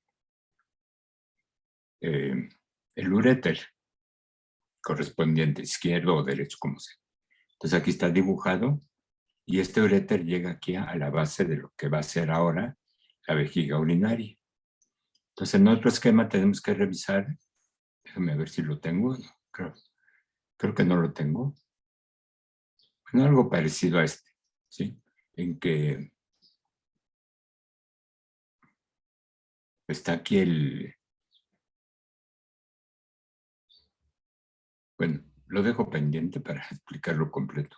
el uréter correspondiente, izquierdo o derecho, como sea. Entonces aquí está dibujado y este uréter llega aquí a la base de lo que va a ser ahora la vejiga urinaria. Entonces en otro esquema tenemos que revisar, déjame ver si lo tengo, creo que no lo tengo. Bueno, algo parecido a este, ¿sí? En que está aquí bueno, lo dejo pendiente para explicarlo completo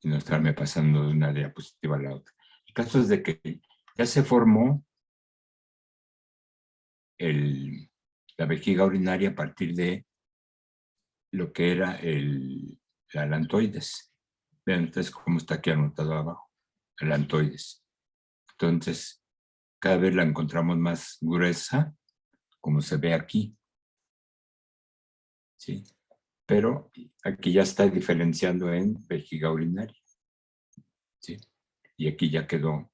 y no estarme pasando de una diapositiva a la otra. El caso es de que ya se formó la vejiga urinaria a partir de lo que era la alantoides. Vean ustedes cómo está aquí anotado abajo, alantoides. Entonces, cada vez la encontramos más gruesa, como se ve aquí, ¿sí? pero aquí ya está diferenciando en vejiga urinaria. ¿Sí? Y aquí ya quedó.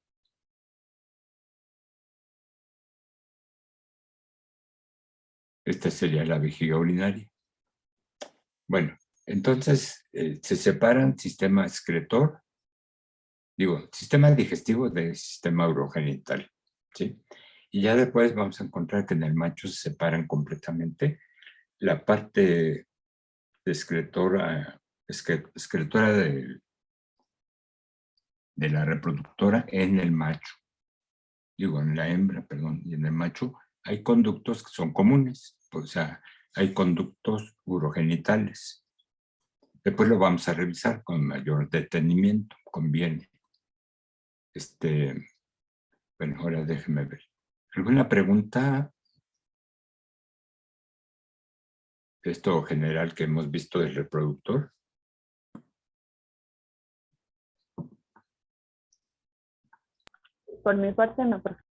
Esta sería la vejiga urinaria. Bueno, entonces se separan sistema excretor, sistema digestivo del sistema urogenital, ¿sí? Y ya después vamos a encontrar que en el macho se separan completamente la parte excretora de la reproductora en el macho. En la hembra, perdón, y en el macho hay conductos que son comunes, o sea, hay conductos urogenitales. Después lo vamos a revisar con mayor detenimiento, conviene. Bueno, ahora déjeme ver. ¿Alguna pregunta? Esto general que hemos visto del reproductor. Por mi parte no, profe.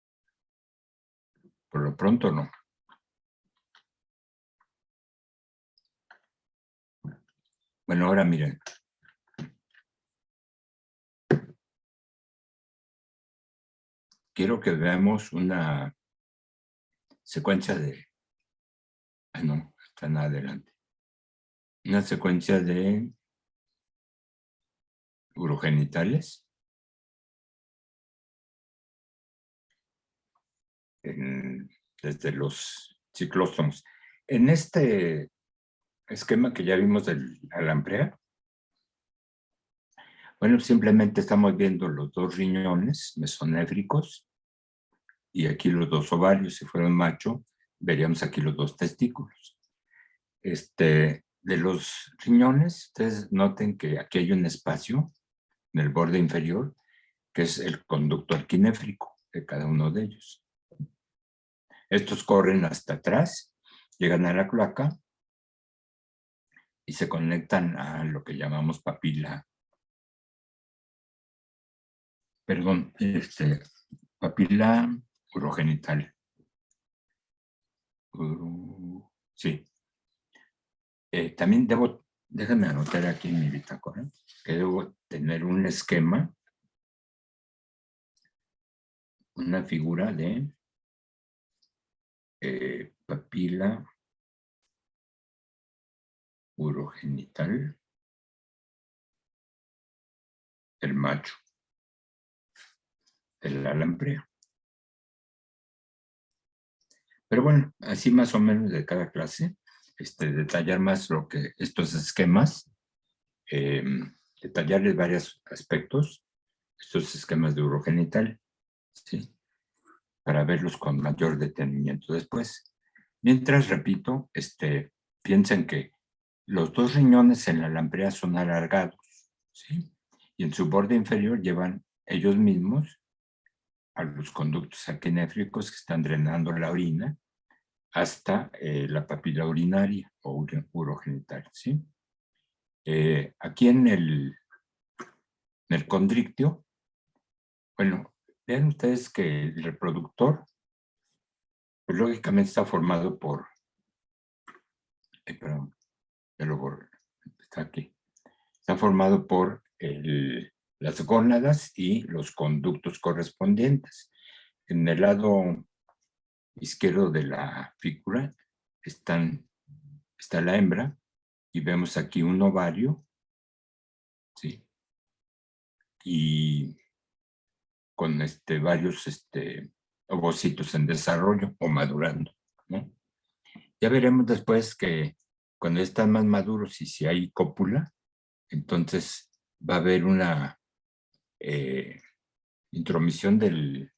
Por lo pronto no. Bueno, ahora miren. Quiero que veamos una secuencia de... no, están adelante. Una secuencia de urogenitales. Desde los ciclóstomos. En este esquema que ya vimos del Alamprea, bueno, simplemente estamos viendo los dos riñones mesonéfricos y aquí los dos ovarios. Si fuera un macho, veríamos aquí los dos testículos. De los riñones, ustedes noten que aquí hay un espacio en el borde inferior, que es el conducto alquinéfrico de cada uno de ellos. Estos corren hasta atrás, llegan a la cloaca y se conectan a lo que llamamos papila. Perdón, papila urogenital. Sí. También déjame anotar aquí en mi bitácora, que debo tener un esquema, una figura de papila urogenital del macho, del Alamprea. Pero bueno, así más o menos de cada clase, detallar más estos esquemas, detallarles varios aspectos, estos esquemas de urogenital, ¿sí? Para verlos con mayor detenimiento después. Mientras, repito, piensen que los dos riñones en la Alamprea son alargados, ¿sí? Y en su borde inferior llevan ellos mismos a los conductos alquinéfricos que están drenando la orina hasta la papila urinaria o urogenital, ¿sí? Aquí en el condrictio, bueno, vean ustedes que el reproductor, pues, lógicamente está formado por, perdón, ya lo borré, está aquí, está formado por las gónadas y los conductos correspondientes. En el lado izquierdo de la figura está la hembra y vemos aquí un ovario, ¿sí? Y con varios ovocitos en desarrollo o madurando, ¿no? Ya veremos después que cuando están más maduros y si hay cópula, entonces va a haber una intromisión de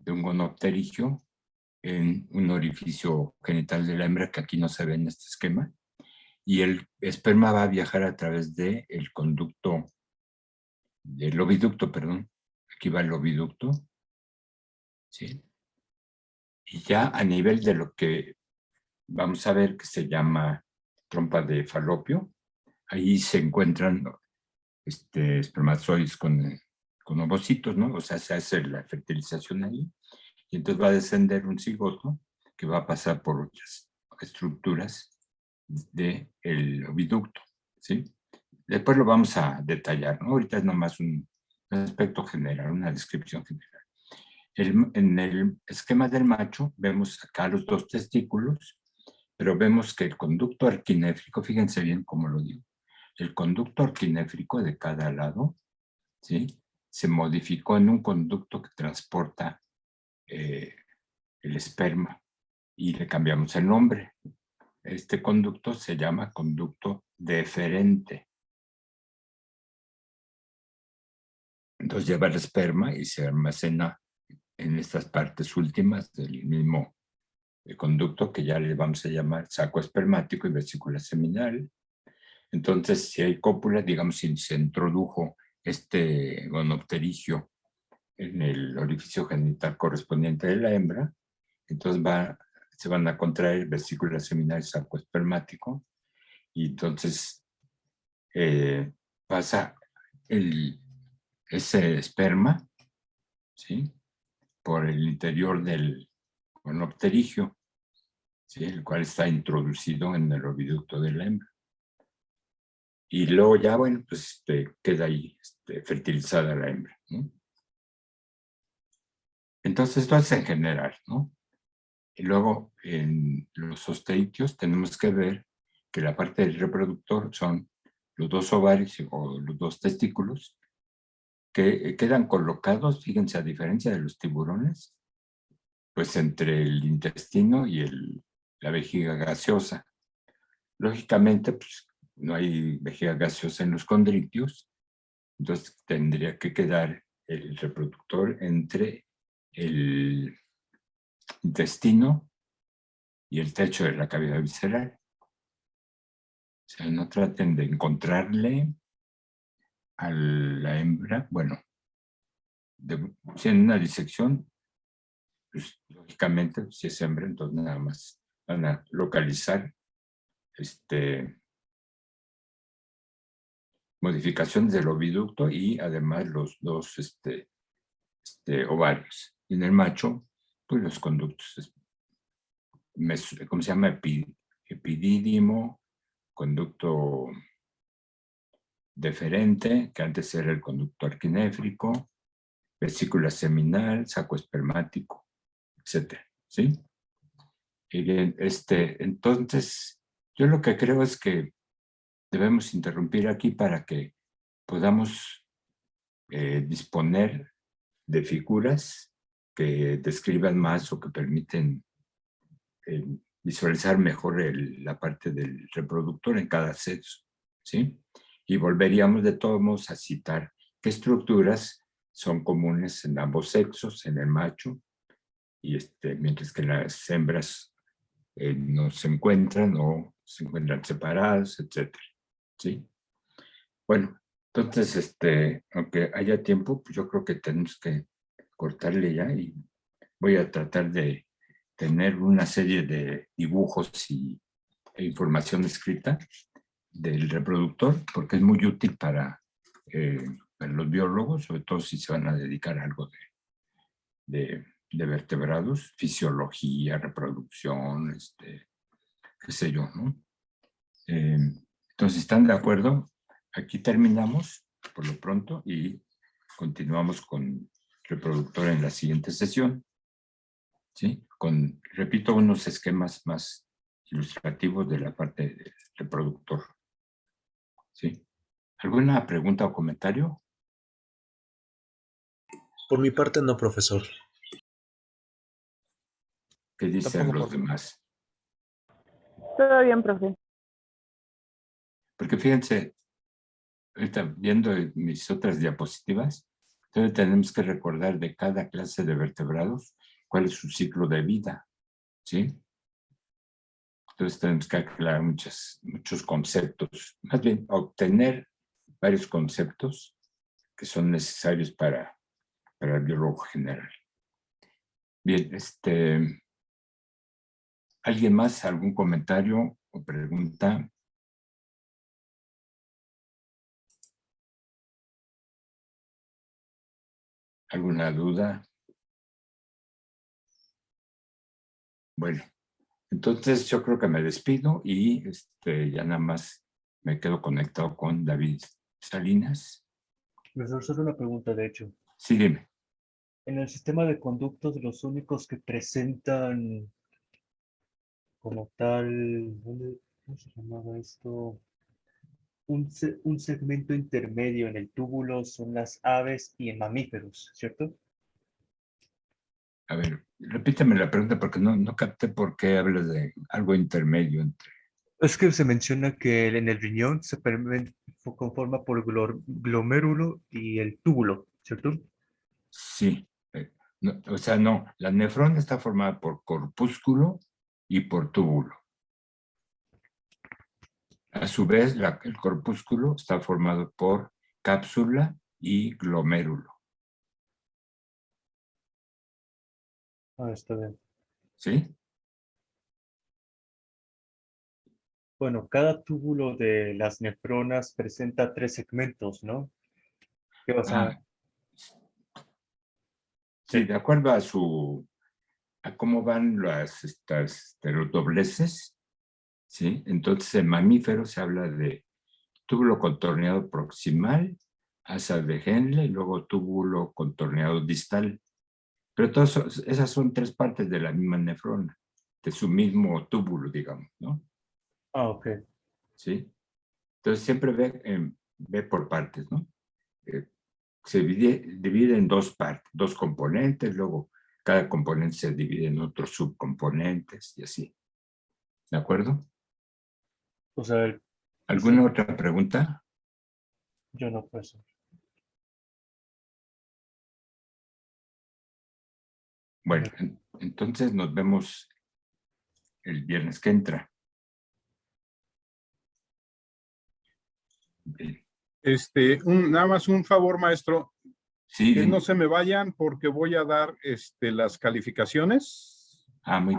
un gonopterigio en un orificio genital de la hembra que aquí no se ve en este esquema, y el esperma va a viajar a través del conducto, del oviducto, perdón. Aquí va el oviducto, ¿sí? Y ya a nivel de lo que vamos a ver que se llama trompa de falopio, ahí se encuentran espermatozoides con ovocitos, ¿no? O sea, se hace la fertilización ahí, y entonces va a descender un cigoto que va a pasar por otras estructuras del oviducto, ¿sí? Después lo vamos a detallar, ¿no? Ahorita es nomás un aspecto general, una descripción general. En el esquema del macho vemos acá los dos testículos, pero vemos que el conducto arquinéfrico, fíjense bien cómo lo digo, el conducto arquinéfrico de cada lado, ¿sí?, se modificó en un conducto que transporta el esperma y le cambiamos el nombre. Este conducto se llama conducto deferente. Entonces lleva el esperma y se almacena en estas partes últimas del mismo conducto, que ya le vamos a llamar saco espermático y vesícula seminal. Entonces, si hay cópula, digamos, si se introdujo este gonopterigio en el orificio genital correspondiente de la hembra, entonces se van a contraer vesícula seminal y saco espermático, y entonces pasa ese esperma, ¿sí?, por el interior del gonopterigio, ¿sí?, el cual está introducido en el oviducto de la hembra. Y luego ya, bueno, pues queda ahí fertilizada la hembra, ¿no? Entonces, esto es en general, ¿no? Y luego, en los osteicios tenemos que ver que la parte del reproductor son los dos ovarios o los dos testículos que quedan colocados, fíjense, a diferencia de los tiburones, pues entre el intestino y la vejiga gaseosa. Lógicamente, pues no hay vejiga gaseosa en los condritios, entonces tendría que quedar el reproductor entre el intestino y el techo de la cavidad visceral. O sea, no traten de encontrarle a la hembra, bueno, si en una disección, pues lógicamente, si es hembra, entonces nada más van a localizar modificaciones del oviducto y además los dos ovarios. Y en el macho, pues los conductos, ¿cómo se llama? Epidídimo, conducto deferente, que antes era el conducto arquinéfrico, vesícula seminal, saco espermático, etcétera, ¿sí? Y bien, entonces, yo lo que creo es que debemos interrumpir aquí para que podamos disponer de figuras que describan más o que permiten visualizar mejor la parte del reproductor en cada sexo, ¿sí? Y volveríamos de todos modos a citar qué estructuras son comunes en ambos sexos, en el macho, y mientras que las hembras no se encuentran o se encuentran separadas, etcétera, ¿sí? Bueno, entonces, aunque haya tiempo, pues yo creo que tenemos que cortarle ya, y voy a tratar de tener una serie de dibujos e información escrita del reproductor, porque es muy útil para los biólogos, sobre todo si se van a dedicar a algo de vertebrados, fisiología, reproducción, qué sé yo, ¿no? Entonces, ¿están de acuerdo? Aquí terminamos por lo pronto y continuamos con reproductor en la siguiente sesión, ¿sí? Repito, unos esquemas más ilustrativos de la parte del reproductor, ¿sí? ¿Alguna pregunta o comentario? Por mi parte no, profesor. ¿Qué dicen Tampoco los por demás? Todo bien, profe. Porque fíjense, ahorita viendo mis otras diapositivas, entonces tenemos que recordar de cada clase de vertebrados cuál es su ciclo de vida, ¿sí? Entonces tenemos que aclarar muchos conceptos, más bien obtener varios conceptos que son necesarios para el biólogo general. Bien, ¿alguien más? ¿Algún comentario o pregunta? ¿Alguna duda? Bueno, entonces Entonces yo creo que me despido y ya nada más me quedo conectado con David Salinas. Profesor, solo una pregunta, de hecho. Sí, dime. En el sistema de conductos, los únicos que presentan como tal, ¿cómo se llamaba esto? Un segmento intermedio en el túbulo son las aves y en mamíferos, ¿cierto? A ver, repíteme la pregunta porque no capté por qué hablas de algo intermedio entre... Es que se menciona que en el riñón se conforma por glomérulo y el túbulo, ¿cierto? Sí, o sea, no, la nefrona está formada por corpúsculo y por túbulo. A su vez, el corpúsculo está formado por cápsula y glomérulo. Ah, está bien. ¿Sí? Bueno, cada túbulo de las nefronas presenta 3 segmentos, ¿no? ¿Qué vas a...? Ah, sí, de acuerdo a cómo van los dobleces, ¿sí? Entonces, en mamíferos se habla de túbulo contorneado proximal, asa de Henle, y luego túbulo contorneado distal. Pero esas son 3 partes de la misma nefrona, de su mismo túbulo, digamos, ¿no? Ah, ok. ¿Sí? Entonces siempre ve por partes, ¿no? Se divide en 2 partes, 2 componentes, luego cada componente se divide en otros subcomponentes y así. ¿De acuerdo? O sea, ¿Alguna otra pregunta? yo no pues. Bueno, entonces nos vemos el viernes que entra. Bien. Nada más un favor, maestro, Sí, que no se me vayan porque voy a dar las calificaciones. muy